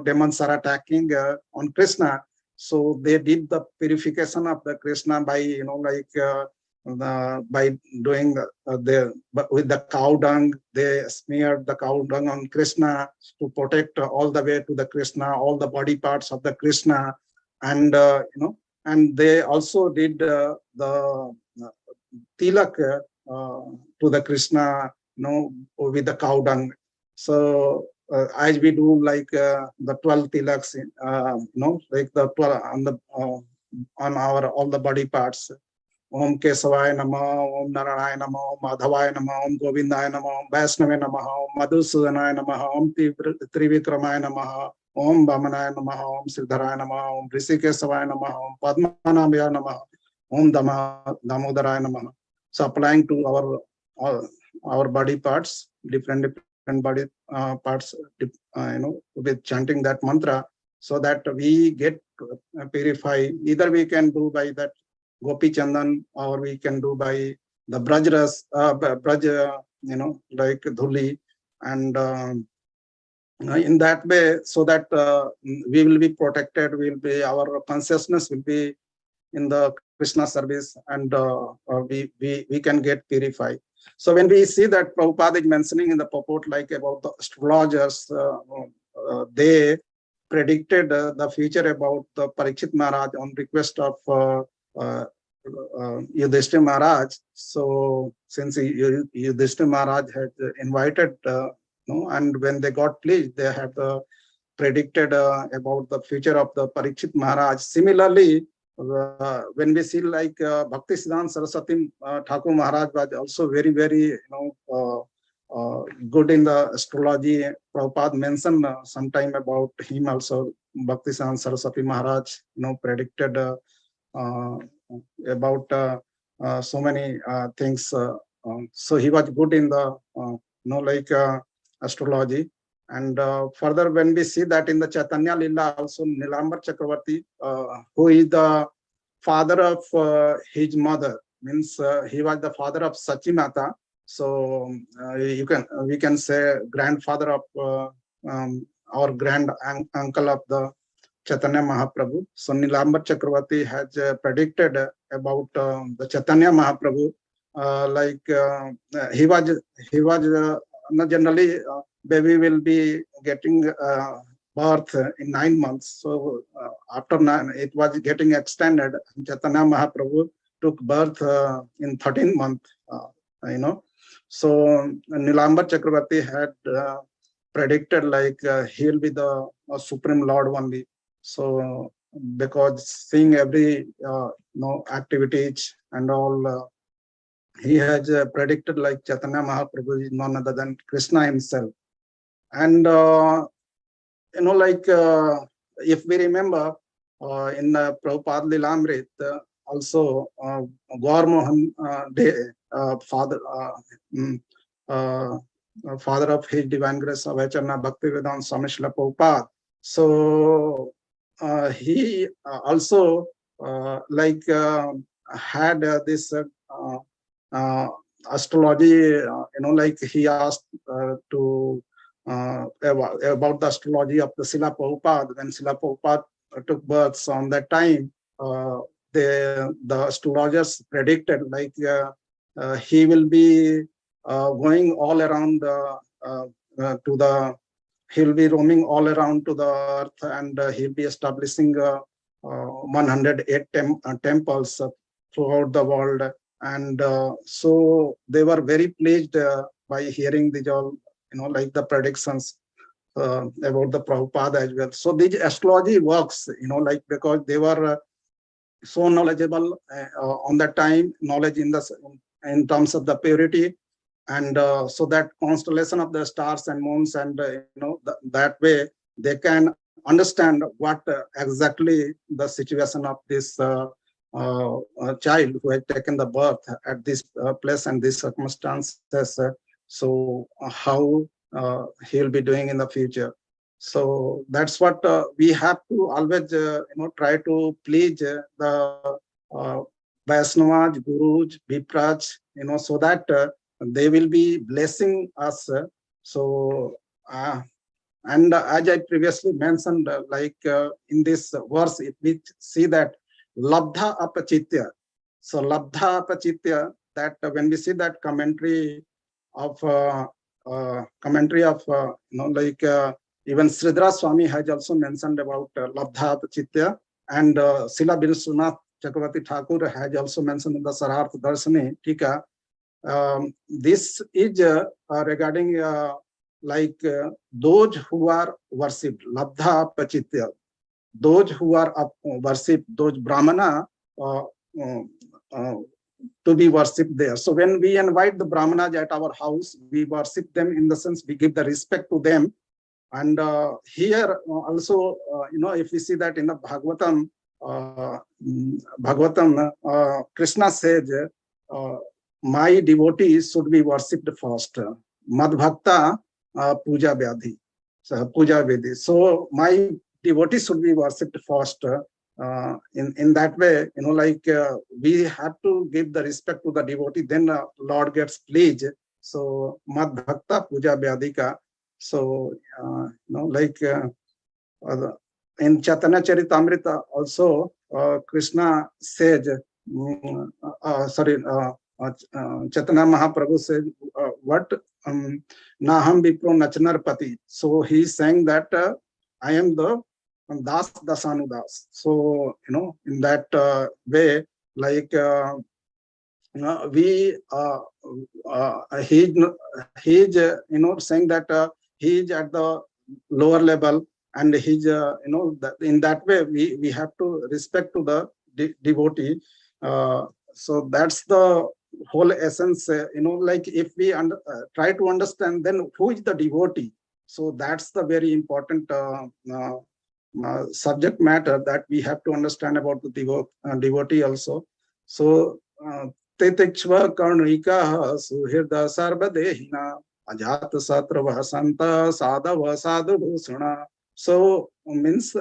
S2: demons are attacking on Krishna. So they did the purification of the Krishna by by doing with the cow dung. They smeared the cow dung on Krishna to protect all the way to the Krishna, all the body parts of the Krishna. And and they also did the tilak to the Krishna, with the cow dung. So as we do the 12 tilaks, like the 12 on the on our all the body parts. Om Kesavaya Namaha, Om Narayana Namaha, Om Madhavaya Namaha, Om Govindaya Namaha, Om Vaishnava Namaha, Om Madhusudanaya Namaha, Om Trivikramaya Namaha, Om Vamanaya Namaha, Om Siddharaya Namaha, Om Risikesavaya Namaha, Om Padmanabhaya Namaha, Om Damodaraya Namaha. So applying to our body parts, different body parts, with chanting that mantra, so that we get purified. Either we can do by that Gopi Chandan, or we can do by the Brajras, like Dhuli, and in that way, so that we will be protected, our consciousness will be in the Krishna service, and we can get purified. So when we see that Prabhupada is mentioning in the purport about the astrologers, they predicted the future about the Parikshit Maharaj on request of Yudhishthira Maharaj. So since Yudhishthira Maharaj had invited, and when they got pleased, they had predicted about the future of the Parikshit Maharaj. Similarly, when we see Bhakti Siddhanta Saraswati Thakur Maharaj was also very, very good in the astrology. Prabhupada mentioned sometime about him also. Bhakti Siddhanta Saraswati Maharaj predicted about so many things. So he was good in the astrology. And further, when we see that in the Chaitanya Lila also, Nilambar Chakravarti, who is the father of his mother, means he was the father of Sachimata. So we can say grandfather of or uncle of the Chaitanya Mahaprabhu. So Nilambar Chakravarti has predicted about the Chaitanya Mahaprabhu. He was generally baby will be getting birth in 9 months. So after 9, it was getting extended. Chaitanya Mahaprabhu took birth in 13 months. So Nilambar Chakravarti had predicted he'll be the Supreme Lord only. So because seeing every activities and all, he has predicted like Chaitanya Mahaprabhu is none other than Krishna himself. And if we remember in Prabhupada Lilamrit, also Gaur Mohan father of His Divine Grace Avacharna Bhaktivedanta Swami Srila Prabhupada. So he also had this astrology, he asked to about the astrology of the Srila Prabhupada. When Srila Prabhupada took birth, so on that time, the astrologers predicted he will be going all around he'll be roaming all around to the earth, and he'll be establishing 108 temples throughout the world. And so they were very pleased by hearing these all, the predictions about the Prabhupada as well. So this astrology works, because they were so knowledgeable on that time, knowledge in terms of the purity, and so that constellation of the stars and moons, and that way they can understand what exactly the situation of this child who had taken the birth at this place and these circumstances. So how he'll be doing in the future. So that's what we have to always try to please the Vaishnavas, Gurus, Vipraj, so that they will be blessing us. So and as I previously mentioned, in this verse, we see that labdha apachitya. So labdha apachitya, that when we see that commentary of even Sridhara Swami has also mentioned about labdha apachitya, and Srila Vishwanath Chakravarti Thakur has also mentioned in the Sararth Darshani Tika. This is regarding those who are worshipped, labdha apachitya, those who are worshipped, those brahmana to be worshipped there. So when we invite the brahmanas at our house, we worship them, in the sense we give the respect to them. And here also, if we see that in the Bhagavatam, Krishna says, my devotees should be worshipped first. Madbhakta puja vyadhi. Puja vidhi. So my devotees should be worshipped first. In that way, we have to give the respect to the devotee, then Lord gets pleased. So Madbhakta puja vyadhika. So in Chaitanya Charitamrita also Krishna said, Chaitanya Mahaprabhu said, what Naham Vipro Nachnarpati. So he is saying that I am the Das Dasanudas. So in that way, he's saying that he is at the lower level, and he's in that way we have to respect to the devotee. So that's the whole essence. If we try to understand, then who is the devotee? So that's the very important subject matter that we have to understand about the devotee also. So Titikshva Karnika Suhirda Sarvadehina Ajat Satrava Santa Sadava Sadhu Bhusana. So means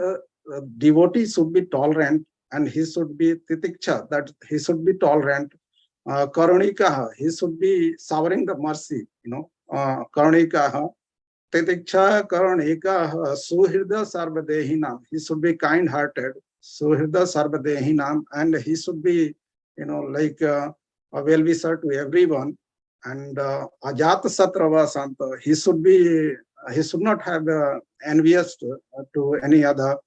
S2: devotee should be tolerant, and he should be titiksha, that he should be tolerant, Karunikaha, he should be showering the mercy, Karunikaha. Titiksha Karunikaha, Suhirda Sarvadehinam, he should be kind hearted, Suhirda Sarvadehinam, and he should be, like a well wisher to everyone. And Ajata Satrava Santa, he should not have envious to any other.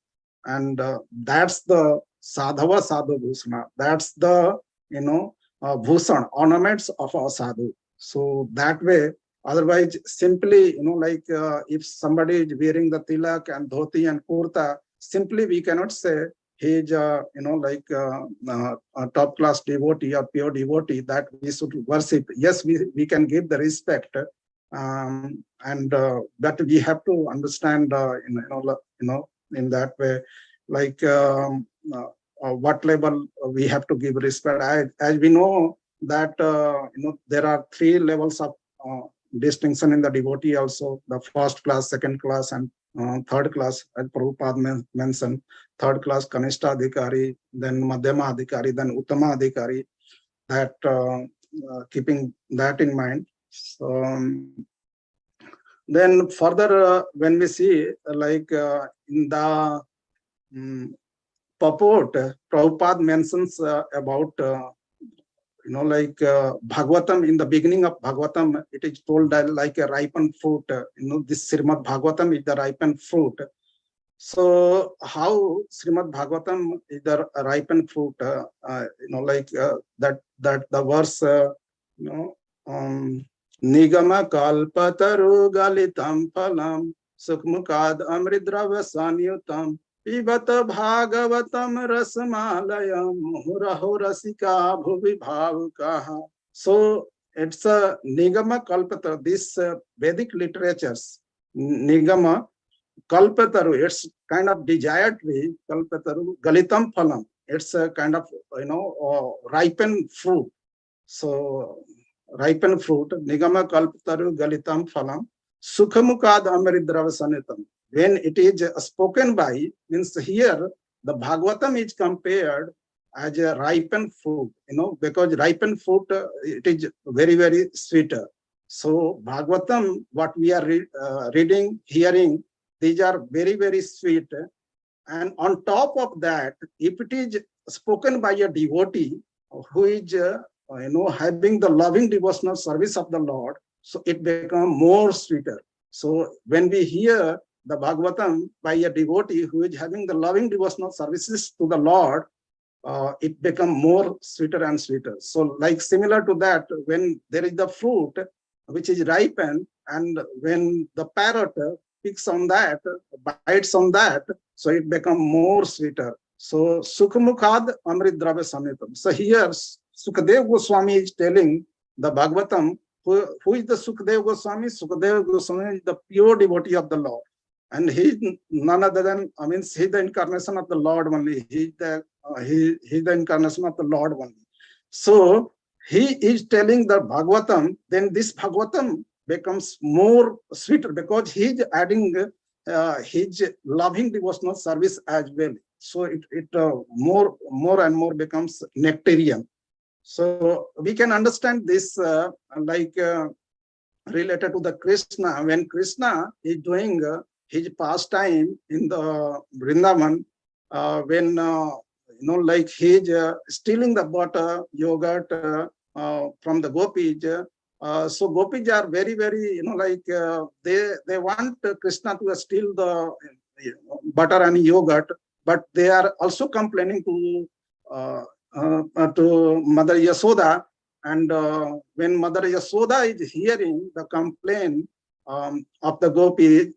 S2: And that's the Sadhava Sadhu Bhusana. That's the, Bhusan, ornaments of a sadhu. So that way, otherwise, simply, like if somebody is wearing the tilak and dhoti and kurta, simply we cannot say he is, a top class devotee or pure devotee that we should worship. Yes, we can give the respect, and that we have to understand, in that way, like what level we have to give respect. As we know that there are three levels of distinction in the devotee also: the first class, second class, and third class. As Prabhupada mentioned, third class Kanishta Adhikari, then Madhyama Adhikari, then Uttama Adhikari. That keeping that in mind. So, then further, when we see like in the purport, Prabhupada mentions about Bhagavatam. In the beginning of Bhagavatam, it is told that like a ripened fruit. This Srimad Bhagavatam is the ripened fruit. So how Srimad Bhagavatam is the ripened fruit? That the verse, Nigama kalpataru galitam phalam sukmukad amridrava sanyutam pibata bhagavatam rasmalayam muraho rasika bhuvi bhavukaha. So it's a Nigama kalpataru. This Vedic literatures, Nigama kalpataru, it's kind of desired tree. Kalpataru galitam phalam, it's a kind of ripened fruit. So ripened fruit, Nigama kalpataru galitam phalam sukhamukad amridrava sanitam. When it is spoken by, means here the Bhagavatam is compared as a ripened fruit, because ripened fruit, it is very, very sweeter. So Bhagavatam, what we are reading, hearing, these are very, very sweet. And on top of that, if it is spoken by a devotee who is, having the loving devotional service of the Lord, so it becomes more sweeter. So when we hear the Bhagavatam by a devotee who is having the loving devotional services to the Lord, it becomes more sweeter and sweeter. So like similar to that, when there is the fruit which is ripened, and when the parrot picks on that, bites on that, so it becomes more sweeter. So Sukhamukhad Amridrava Samitam. So here Sukadev Goswami is telling the Bhagavatam, who is the Sukadev Goswami? Sukadev Goswami is the pure devotee of the Lord. And he is none other than, he's the incarnation of the Lord only. He's the incarnation of the Lord only. So he is telling the Bhagavatam, then this Bhagavatam becomes more sweeter because he is adding his loving devotional service as well. So it more and more becomes nectarian. So we can understand this related to the Krishna. When Krishna is doing his pastime in the Vrindavan, when he's stealing the butter, yogurt from the gopis. So gopis are very, very, they want Krishna to steal the butter and yogurt, but they are also complaining to Mother Yasoda. And when Mother Yasoda is hearing the complaint of the gopis,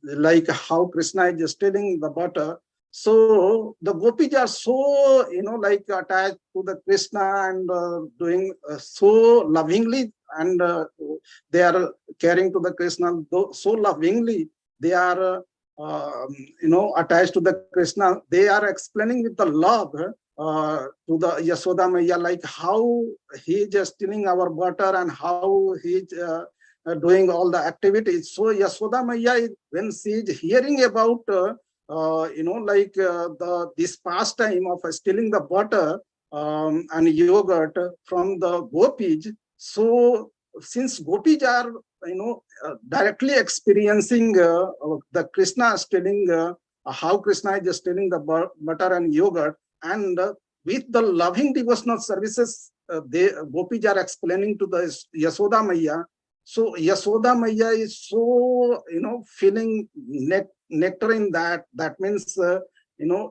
S2: like how Krishna is stealing the butter, so the gopis are so, attached to the Krishna and doing so lovingly, and they are caring to the Krishna so lovingly. They are, attached to the Krishna. They are explaining with the love to the Yasoda Maya, like how he is stealing our butter and how he is doing all the activities. So Yasoda Maya, when she is hearing about this pastime of stealing the butter, and yogurt from the gopis. So since gopis are, directly experiencing the Krishna stealing, how Krishna is stealing the butter and yogurt, and with the loving devotional services, they gopis are explaining to the Yasoda Maiya. So Yasoda Maiya is so, feeling nectar in that. That means,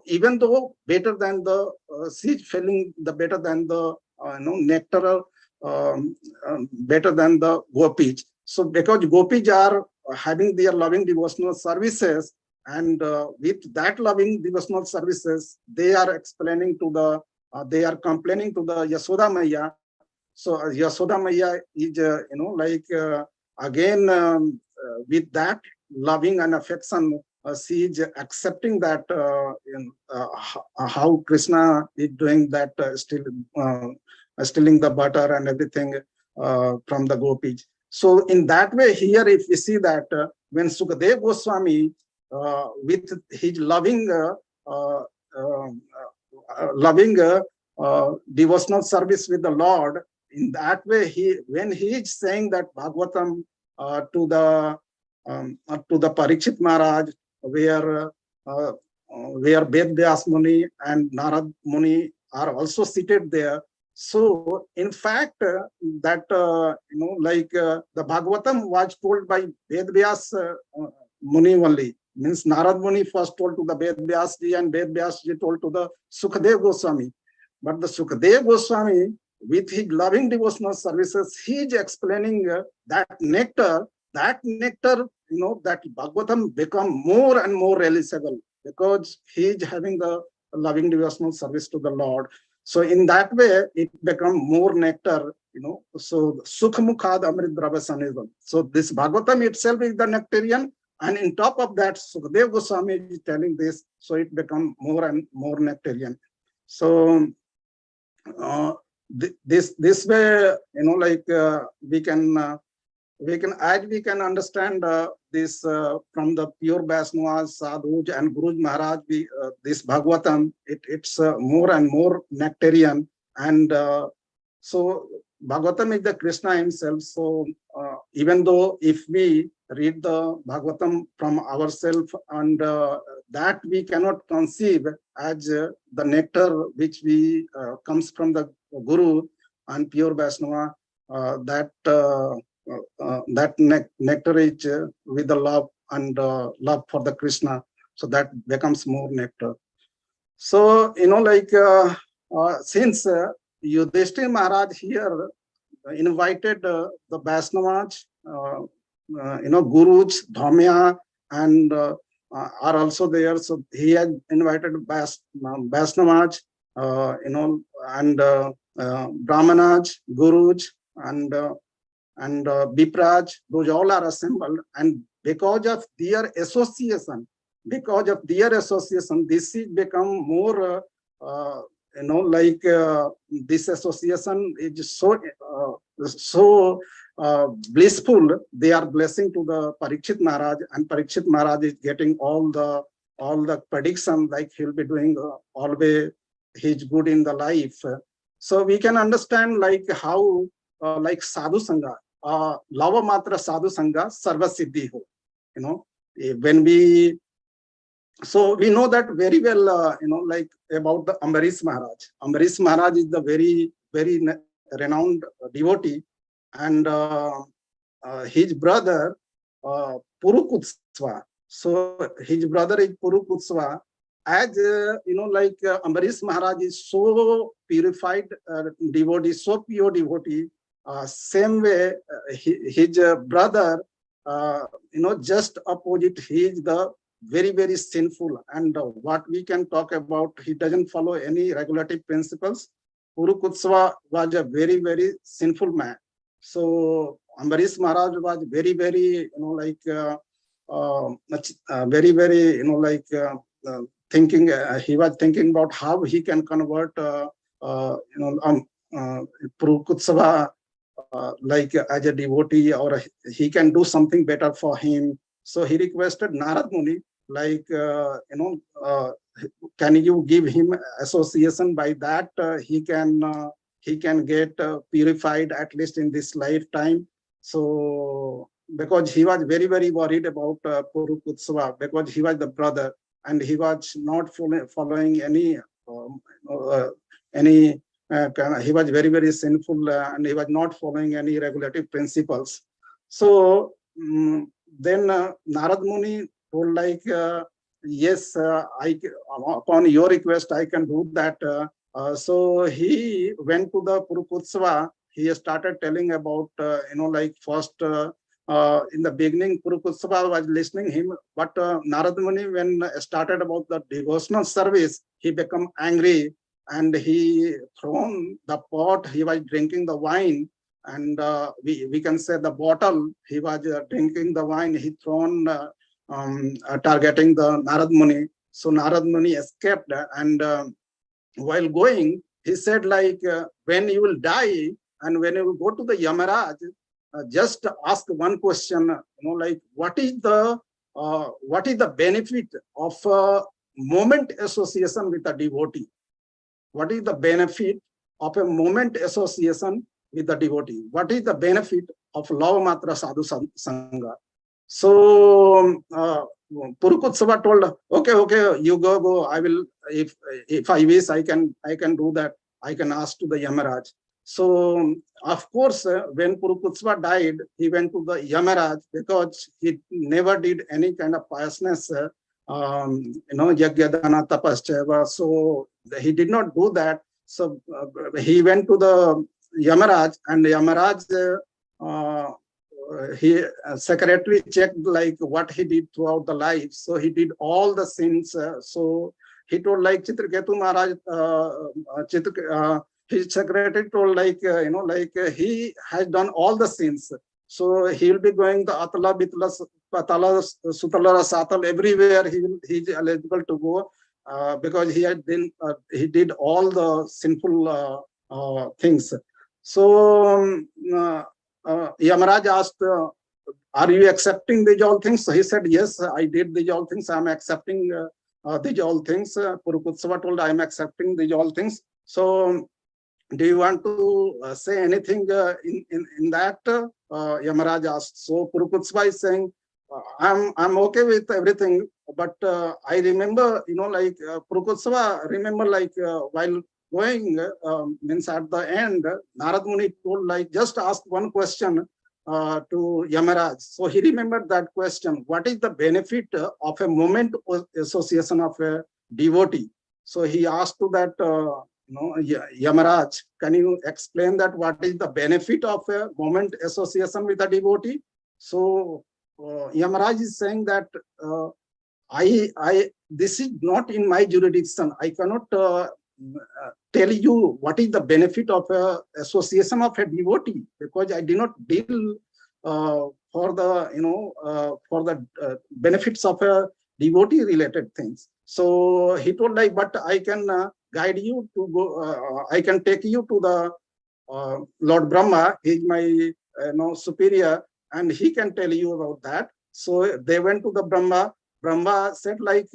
S2: even though better than the, she's feeling the better than the, nectar, better than the gopis. So because gopis are having their loving devotional services, and with that loving devotional services, they are explaining to the, they are complaining to the Yasoda Maiya. So Yasoda Maiya is, again, with that loving and affection, she is accepting that, how Krishna is doing that, stealing the butter and everything from the gopis. So in that way, here if we see that when Sukadeva Goswami, with his loving, devotional service with the Lord, in that way, when he is saying that Bhagavatam to the Parikshit Maharaj, where Ved Vyas Muni and Narad Muni are also seated there. So in fact, that the Bhagavatam was told by Ved Vyas Muni only. Means Narad Muni first told to the Ved Vyas ji, and Ved Vyas ji told to the Sukadeva Goswami. But the Sukadeva Goswami, with his loving devotional services, he is explaining that nectar, that Bhagavatam become more and more realizable, because he is having the loving devotional service to the Lord. So in that way, it become more nectar, so Sukhamukhad Amrit Dravasanizam. So this Bhagavatam itself is the nectarian, and in top of that, Sukadeva Goswami is telling this, so it become more and more nectarian. So this way, we can understand this from the pure Vaishnavas, Sadhus and Guru Maharaj. This Bhagavatam, it's more and more nectarian, and so Bhagavatam is the Krishna himself. So even though if we read the Bhagavatam from ourselves, and that we cannot conceive as the nectar which we comes from the Guru and pure Vaishnava, that nectar is with the love and love for the Krishna, so that becomes more nectar. So since Yudhishthira Maharaj here invited the Vaishnavas, Gurus, Dhamya, and are also there. So he had invited Vaishnavas, and Brahmanas, Gurus, and Vipraj. Those all are assembled, and because of their association, this is become more. This association is so blissful. They are blessing to the Parikshit Maharaj, and Parikshit Maharaj is getting all the prediction, like he'll be doing always he's good in the life. So we can understand how sadhu sangha, lava matra sadhu sangha sarva siddhi ho. When we, so we know that very well, about the Ambarish Maharaj. Ambarish Maharaj is the very, very renowned devotee, and his brother Purukutsva. So his brother is Purukutsva. As Ambarish Maharaj is so purified devotee, so pure devotee. Same way, his brother, just opposite, he is the very, very sinful, and what we can talk about, he doesn't follow any regulative principles. Purukutsva was a very, very sinful man. So Ambarish Maharaj was very, very, very, very, thinking. He was thinking about how he can convert, Purukutsva, as a devotee, or he can do something better for him. So he requested Narad Muni, like, can you give him association? By that he can get purified at least in this lifetime. So because he was very, very worried about Purukutsva, because he was the brother and he was not following any any he was very, very sinful, and he was not following any regulative principles. So then Narad Muni told like, yes, upon your request I can do that. So he went to the Purukutsva. He started telling about, like first in the beginning Purukutsva was listening him, but Narad Muni, when started about the devotional service, he become angry and he thrown the pot. He was drinking the wine, and we can say the bottle. He was drinking the wine. He thrown targeting the Narad Muni. So Narad Muni escaped, and while going, he said like, when you will die and when you will go to the Yamaraj, just ask one question, like what is the benefit of moment association with a devotee? What is the benefit of a moment association with the devotee? What is the benefit of love matra sadhu sangha? So Purukutsava told, okay, you go. I will, if I wish, I can do that. I can ask to the Yamaraj. So of course, when Purukutsva died, he went to the Yamaraj because he never did any kind of piousness, Yagyadana Tapascheva. So he did not do that. So he went to the Yamaraj, and Yamaraj, he secretary checked like what he did throughout the life. So he did all the sins. So he told like Chitraketu Maharaj, his secretary told like, he has done all the sins. So he will be going the Atala, Bitala, Patala, Sutala, Satal, everywhere he is eligible to go, because he did all the sinful things. So Yamaraj asked, are you accepting these all things? So he said, yes, I did these all things. I am accepting these all things. Purukutsava told, I am accepting these all things. So do you want to say anything in that? Yamaraj asked. So Purukutsva is saying, I'm okay with everything, but I remember, Purukutsva remember like while going, means at the end, Narad Muni told like, just ask one question to Yamaraj. So he remembered that question: what is the benefit of a moment association of a devotee? So he asked to that, Yamaraj, can you explain that what is the benefit of a moment association with a devotee? So Yamaraj is saying that this is not in my jurisdiction. I cannot tell you what is the benefit of association of a devotee, because I did not deal for the benefits of a devotee related things. So he told like, but I can guide you to go. I can take you to the Lord Brahma. He is my superior, and he can tell you about that. So they went to the Brahma. Brahma said like,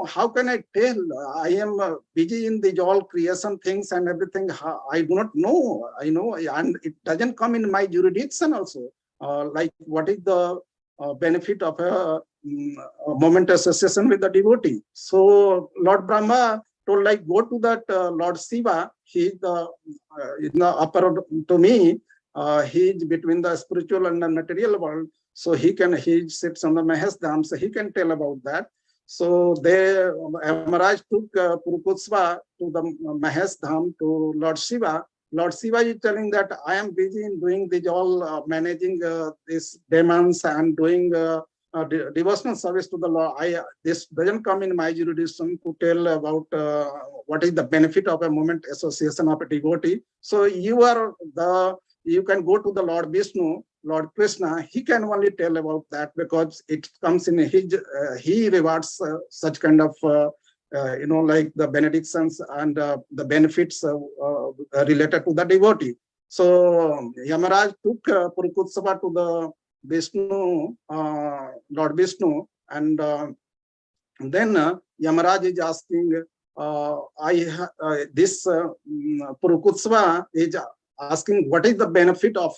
S2: how can I tell? I am busy in the all creation things and everything. I do not know. I know, and it doesn't come in my jurisdiction also. Like, what is the benefit of a moment association with the devotee? So Lord Brahma told like, go to that Lord Shiva. He is the upper to me. He is between the spiritual and the material world. So he sits on the Mahesh Dham, so he can tell about that. So Yamaraj took Purukutsva to the Mahesh Dham, to Lord Shiva. Lord Shiva is telling that I am busy in doing this all, managing these demons and doing devotional service to the Lord. This doesn't come in my jurisdiction to tell about what is the benefit of a moment association of a devotee. So you can go to the Lord Vishnu, Lord Krishna. He can only tell about that, because it comes in his, he rewards such kind of, like the benedictions and the benefits related to the devotee. So Yamaraj took Purukutsava to the Vishnu, Lord Vishnu, and And then Yamaraj is asking, this Purukutsva is asking what is the benefit of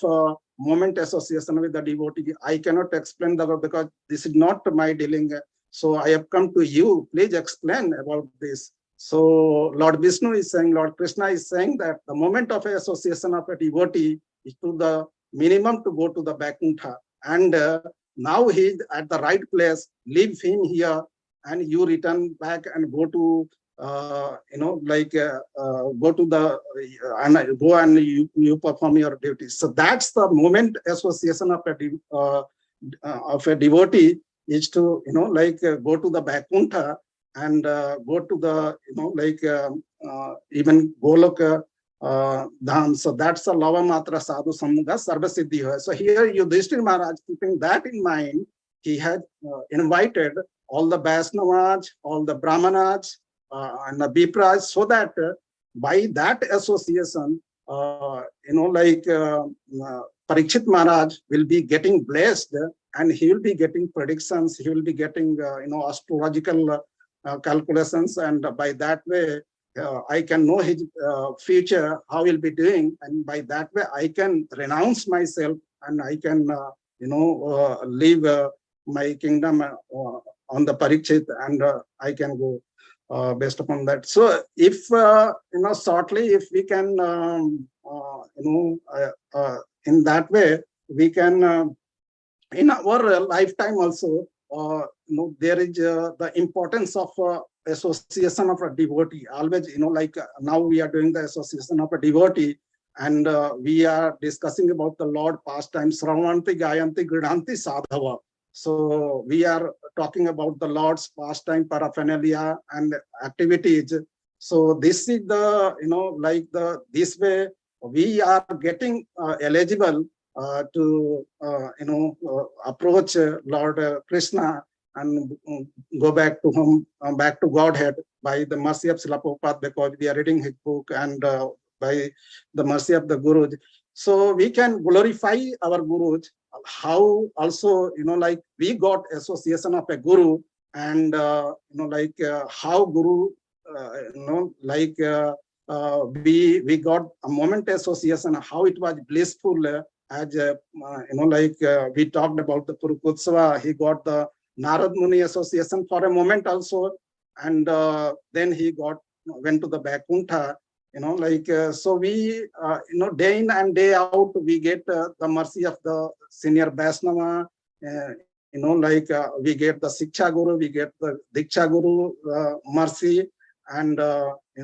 S2: moment association with the devotee. I cannot explain because this is not my dealing. So I have come to you. Please explain about this. So Lord Vishnu is saying, Lord Krishna is saying that the moment of association of a devotee is to the minimum to go to the Vaikuntha. And now he is at the right place. Leave him here and you return back and go to go to the and go and you perform your duties. So that's the moment association of a devotee is to go to the Vaikuntha and go to the even Goloka Dham. So that's a Lava Matra Sadhu Samga Sarva Siddhi. So here Yudhishthira Maharaj, keeping that in mind, he had invited all the Vaishnavas, all the Brahmanas, and the Vipraj, so that by that association, Parikshit Maharaj will be getting blessed, and he will be getting predictions, he will be getting, astrological calculations, and by that way, I can know his future, how he'll be doing, and by that way, I can renounce myself, and I can, leave my kingdom on the Parikshit, and I can go based upon that. So if, shortly, if we can, in that way, we can, in our lifetime also, there is the importance of association of a devotee. Always, now we are doing the association of a devotee, and we are discussing about the Lord pastimes, Sravanti, Gayanti, Gridhanti, Sadhava. So we are talking about the Lord's pastime, paraphernalia, and activities. So this is the, this way we are getting eligible to, approach Lord Krishna and go back to him, back to Godhead by the mercy of Srila Prabhupada, because we are reading his book, and by the mercy of the Gurus. So we can glorify our Gurus, how also, we got association of a Guru, and, how Guru, we got a moment association, how it was blissful, as, we talked about the Purukutsva, he got the Narad Muni association for a moment also, and then he went to the Vaikuntha, so we, day in and day out, we get the mercy of the senior Vaishnava, we get the Siksha Guru, we get the Diksha Guru mercy, and, we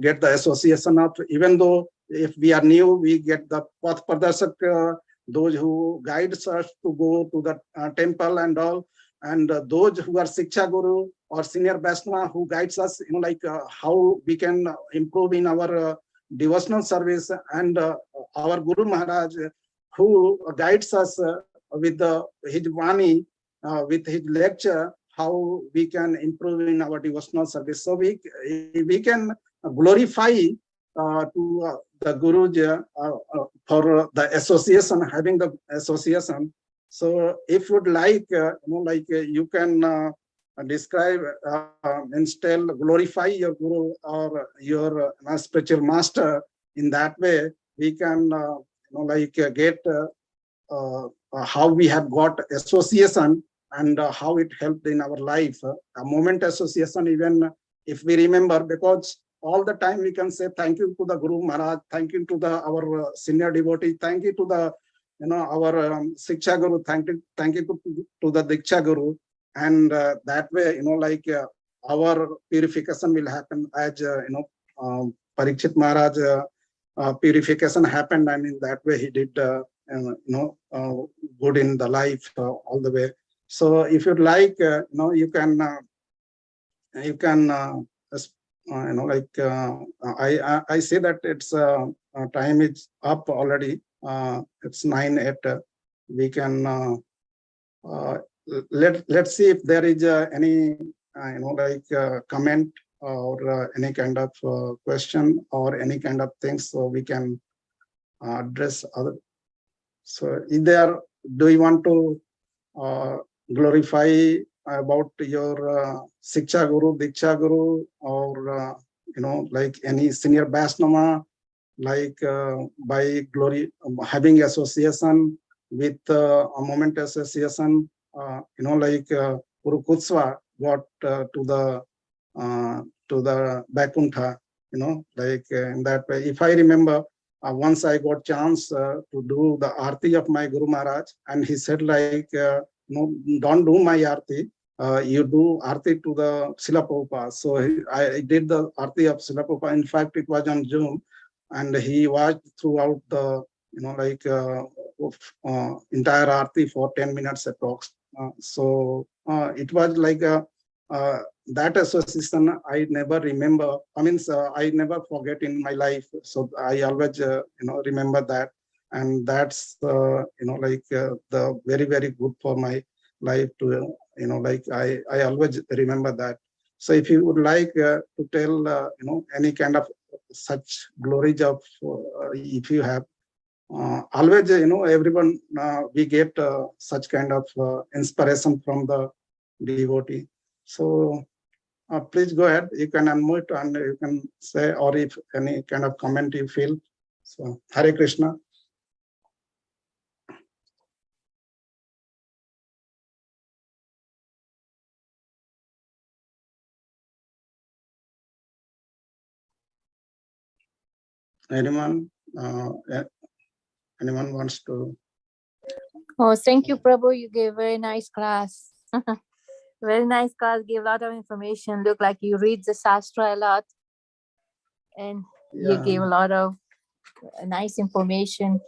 S2: get the association of, even though if we are new, we get the Path Pradarshak, those who guides us to go to the temple and all, and those who are Siksha Guru or senior Vaishnava who guides us, how we can improve in our devotional service, and our Guru Maharaj who guides us with his Vani, with his lecture, how we can improve in our devotional service. So we can glorify to the Guru for the association, having the association. So if you'd like, you can describe and still glorify your Guru or your spiritual master. In that way, we can get how we have got association, and how it helped in our life. A moment association, even if we remember, because all the time we can say thank you to the Guru Maharaj, thank you to our senior devotee, thank you to the our Siksha Guru, thank you to the Diksha Guru, and that way our purification will happen, as Parikshit Maharaj purification happened, and in that way he did good in the life all the way. So if you'd like, you can I say that it's time is up already. It's 9:08. We can let's see if there is any comment or any kind of question or any kind of things, so we can address other. So, do you want to glorify about your Siksha Guru, Diksha Guru, or like any senior Vaishnava, like by glory having association with a moment association, like Guru Kutswa got to the Vaikuntha, like in that way. If I remember, once I got chance to do the Aarti of my Guru Maharaj, and he said like, no, don't do my Aarti. You do Aarti to the Srila Prabhupada. So I did the Aarti of Srila Prabhupada. In fact, it was on Zoom, and he watched throughout the, like entire Aarti for 10 minutes approx. So it was like that association I never remember. I mean, I never forget in my life. So I always, remember that, and that's, like the very, very good for my life to, like I always remember that. So if you would like to tell, any kind of such glories of, if you have, always, everyone, we get such kind of inspiration from the devotee. So please go ahead. You can unmute and you can say, or if any kind of comment you feel. So Hare Krishna. Anyone? Anyone wants to?
S7: Oh, thank you, Prabhu. You gave very nice class. Very nice class. Give a lot of information. Look like you read the Shastra a lot. And you gave a lot of nice information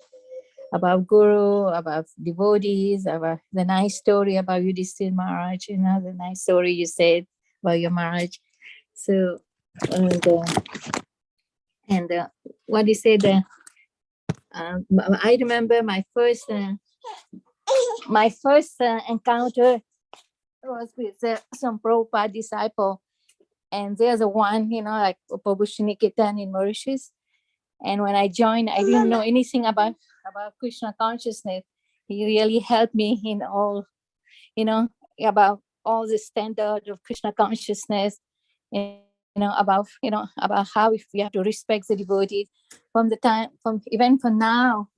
S7: about Guru, about devotees, about the nice story about Yudhishthira Maharaj, the nice story you said about your Maharaj. So, and what you said, I remember my first encounter was with some Prabhupada disciple, and there's a one, like Prabhu Niketan in Mauritius. And when I joined, I didn't know anything about Krishna consciousness. He really helped me in all, about all the standard of Krishna consciousness, about how if we have to respect the devotees. From even for now,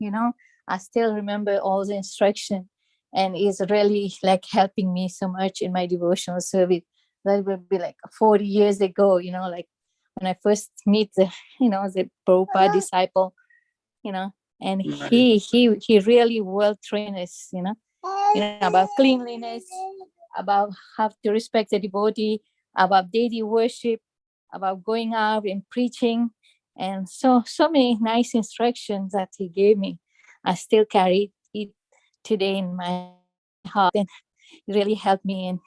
S7: I still remember all the instruction, and it's really like helping me so much in my devotional service. That would be like 40 years ago, like when I first meet the Prabhupada disciple, and he really well trained us, about cleanliness, about how to respect the devotee, about daily worship, about going out and preaching, and so many nice instructions that he gave me. I still carry it today in my heart, and it really helped me. And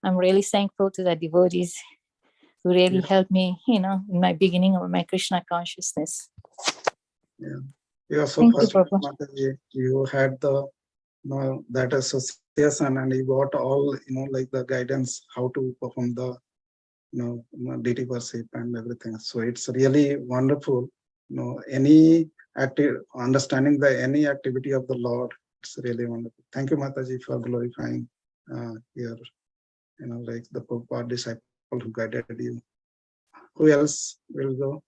S7: I'm really thankful to the devotees who really helped me, in my beginning of my Krishna consciousness.
S2: Yeah. Yeah. So first, you had the, that association, and you got all, like the guidance how to perform the, deity worship and everything. So it's really wonderful. Any understanding any activity of the Lord. It's really wonderful. Thank you, Mataji, for glorifying your, like the Prabhupada disciple who guided you. Who else will go?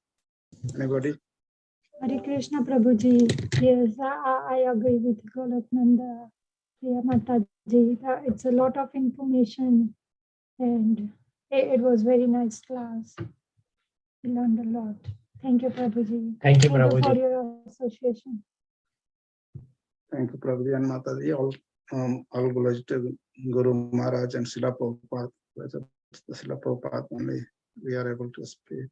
S2: Anybody?
S4: Hare Krishna, Prabhuji. Yes, I agree with Golatnanda, Priya Mataji. It's a lot of information, and it was very nice class. We learned a lot. Thank you, Prabhuji.
S6: Thank you,
S4: Thank you for
S6: Prabhuji.
S4: your association.
S2: Thank you, Prabhuji and Mataji. All glories to Guru Maharaj and Srila Prabhupada. The Srila Prabhupada only we are able to speak.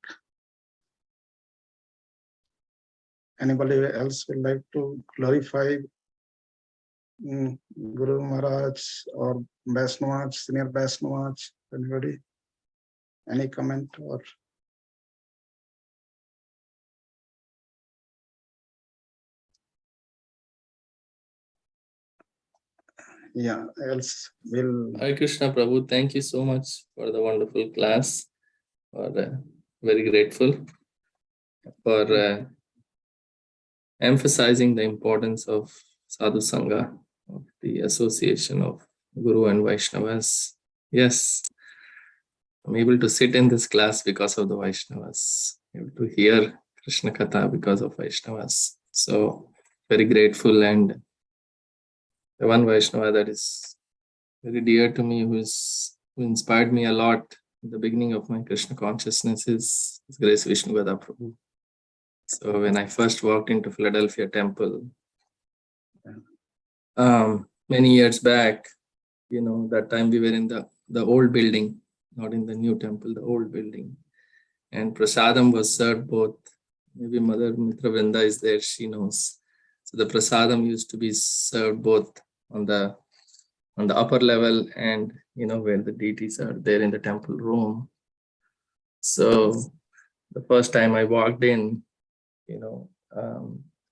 S2: Anybody else would like to glorify Guru Maharaj or Vaishnavas, senior Vaishnavas? Anybody? Any comment or? Yeah, else will.
S8: Hare Krishna Prabhu, thank you so much for the wonderful class. Very grateful for emphasizing the importance of Sadhu Sangha, of the association of Guru and Vaishnavas Yes, I'm able to sit in this class because of the Vaishnavas, able to hear Krishna Katha because of Vaishnavas. So very grateful. And the one Vaishnava that is very dear to me, who inspired me a lot in the beginning of my Krishna consciousness is His Grace Vishnu Gada Prabhu. So when I first walked into Philadelphia Temple, many years back, that time we were in the old building, not in the new temple, the old building. And prasadam was served both. Maybe Mother Mitra Vrinda is there, she knows. So the prasadam used to be served both on the upper level and where the deities are there in the temple room. So the first time I walked in,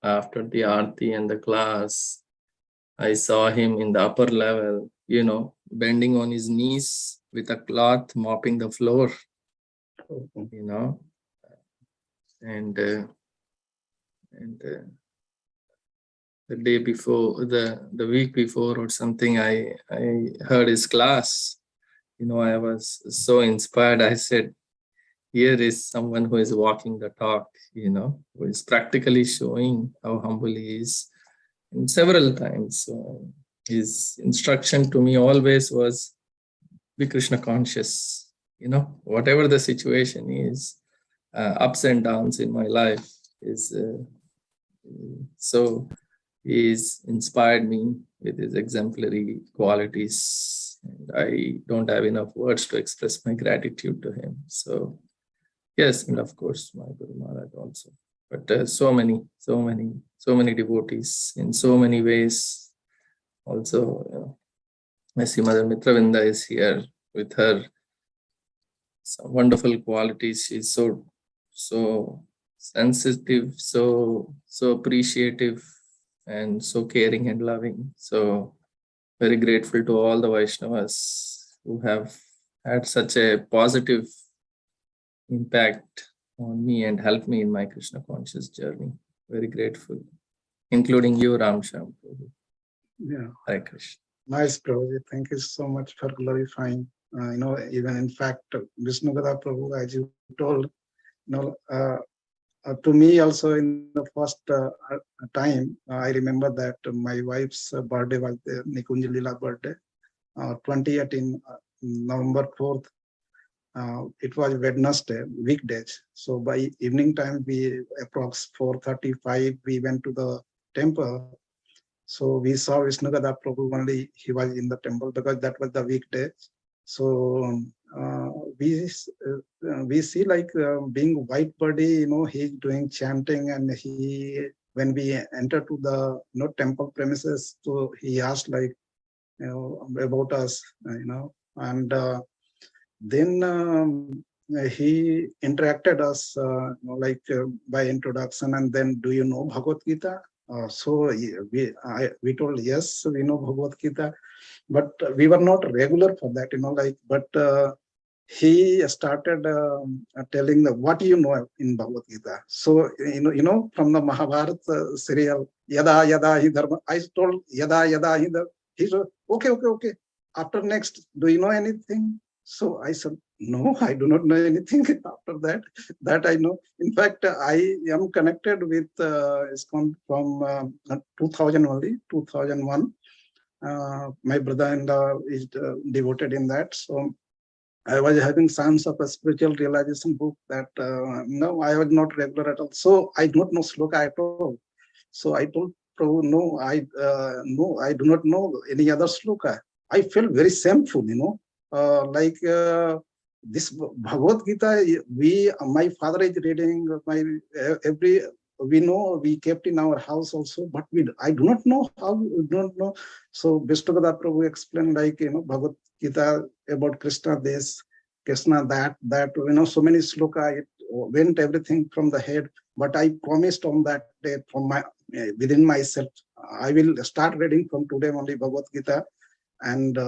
S8: after the aarti and the class, I saw him in the upper level, bending on his knees with a cloth, mopping the floor, and the day before, the week before or something, I heard his class. I was so inspired. I said, here is someone who is walking the talk, who is practically showing how humble he is. And several times, his instruction to me always was, be Krishna conscious, whatever the situation is, ups and downs in my life is. So he's inspired me with his exemplary qualities. And I don't have enough words to express my gratitude to him. So yes, and of course, my Guru Maharaj also. But so many devotees in so many ways. Also, I see Mother Mitra Vrinda is here with her some wonderful qualities. She's so sensitive, so appreciative, and so caring and loving. So very grateful to all the Vaishnavas who have had such a positive impact on me and helped me in my Krishna conscious journey. Very grateful, including you, Ram Shyam.
S2: Yeah.
S8: Hare Krishna.
S2: Nice, Prabhuji. Thank you so much for clarifying. Even in fact, Vishnu Gada Prabhu, as you told, to me also in the first time, I remember that my wife's birthday was the Nikunj Lila birthday, 2018, November 4th. It was Wednesday, weekdays. So by evening time, we approx 4:35, we went to the temple. So we saw Vishnu Gada Prabhu only, he was in the temple because that was the weekday. So we see like being white body, he's doing chanting, and when we enter to the temple premises, so he asked like about us, and then he interacted us by introduction, and then, do you know Bhagavad Gita? So we told, yes, we know Bhagavad Gita, but we were not regular for that, but he started telling what you know in Bhagavad Gita. So, from the Mahabharata serial, Yada Yada Hi Dharma, I told Yada Yada Hi Dharma. He said, okay. After next, do you know anything? So I said, no, I do not know anything after that. That I know. In fact, I am connected with ISKCON from 2000 only, 2001. My brother-in-law is devoted in that. So I was having Science of a Spiritual Realization book that no, I was not regular at all. So I do not know sloka at all. So I told Prabhu, no, I do not know any other sloka. I felt very shameful, this Bhagavad Gita, my father is reading, we know, we kept in our house also, but I do not know how, we do not know. So Vishnu Gada Prabhu explained Bhagavad Gita about Krishna this, Krishna that, so many sloka, it went everything from the head, but I promised on that day from within myself, I will start reading from today only Bhagavad Gita. And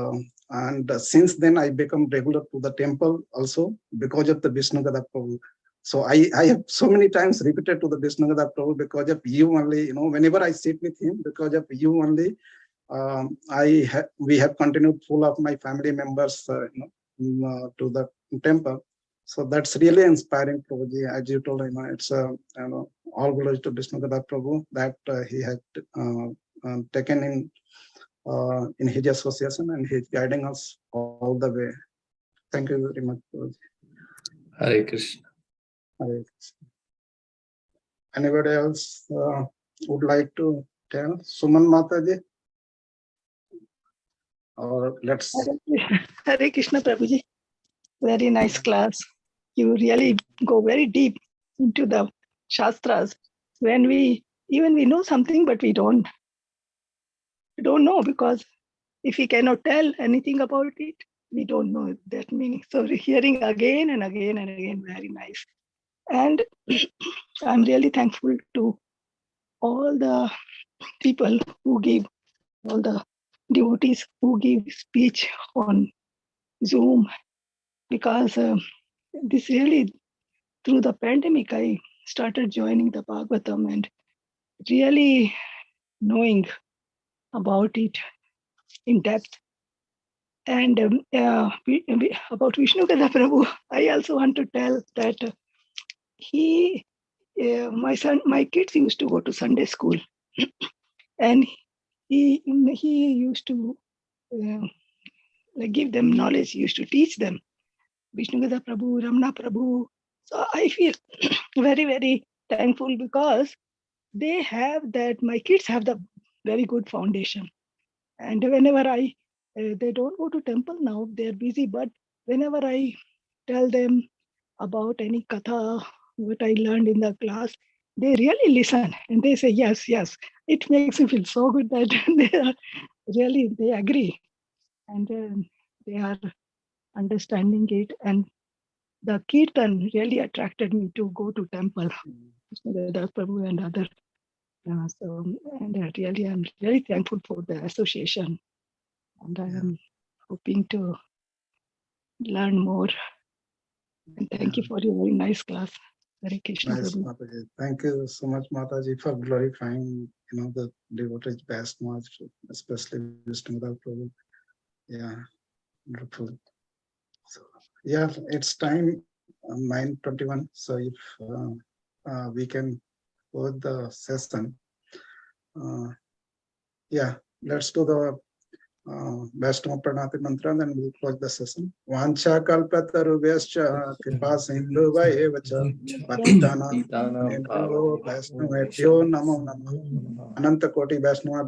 S2: since then I become regular to the temple also because of the Vishnu Gada Prabhu. So I have so many times repeated to the Vishnu Gada Prabhu, because of you only, whenever I sit with him, because of you only, we have continued full of my family members to the temple. So that's really inspiring, Prabhuji. As you told, it's all glory to Vishnugada Prabhu that he had taken in his association, and he's guiding us all the way. Thank you very much, Prabhuji.
S8: Hare Krishna.
S2: Hare Krishna. Anybody else would like to tell? Suman Mataji? Or let's.
S5: Hare Krishna, Prabhuji. Very nice class. You really go very deep into the Shastras. When we know something, but we don't know, because if we cannot tell anything about it, we don't know that meaning. So hearing again and again and again, very nice. And I'm really thankful to all the people who give, all the devotees who give speech on Zoom, because this really, through the pandemic, I started joining the Bhagavatam and really knowing about it in depth. And about Vishnugada Prabhu, I also want to tell that my kids used to go to Sunday school, and he used to give them knowledge. He used to teach them Vishnugada Prabhu, Ramana Prabhu. So I feel very, very thankful, because they have that. My kids have the very good foundation, and whenever they don't go to temple now, they're busy, but whenever I tell them about any katha, what I learned in the class, they really listen and they say, yes, yes. It makes me feel so good that they agree, and they are understanding it. And the kirtan really attracted me to go to temple, Krishna Prabhu and other. Really, I'm very thankful for the association, and I am hoping to learn more. And thank you for your very nice class. Hare Krishna,
S2: Nice,
S5: Prabhu.
S2: Mataji. Thank you so much, Mataji, for glorifying, the devotees best much, especially Vishnugada Prabhu. Yeah, wonderful. So, yeah, it's time 9:21. So if we can hold the session. Yeah, let's do the Vaishnava Pranati mantra, then we'll close the session. Vancha kalpatarubhyascha kripa sindhuvayeva patitanam Vaishnavebhyo namo namah. Ananta Koti Vaishnava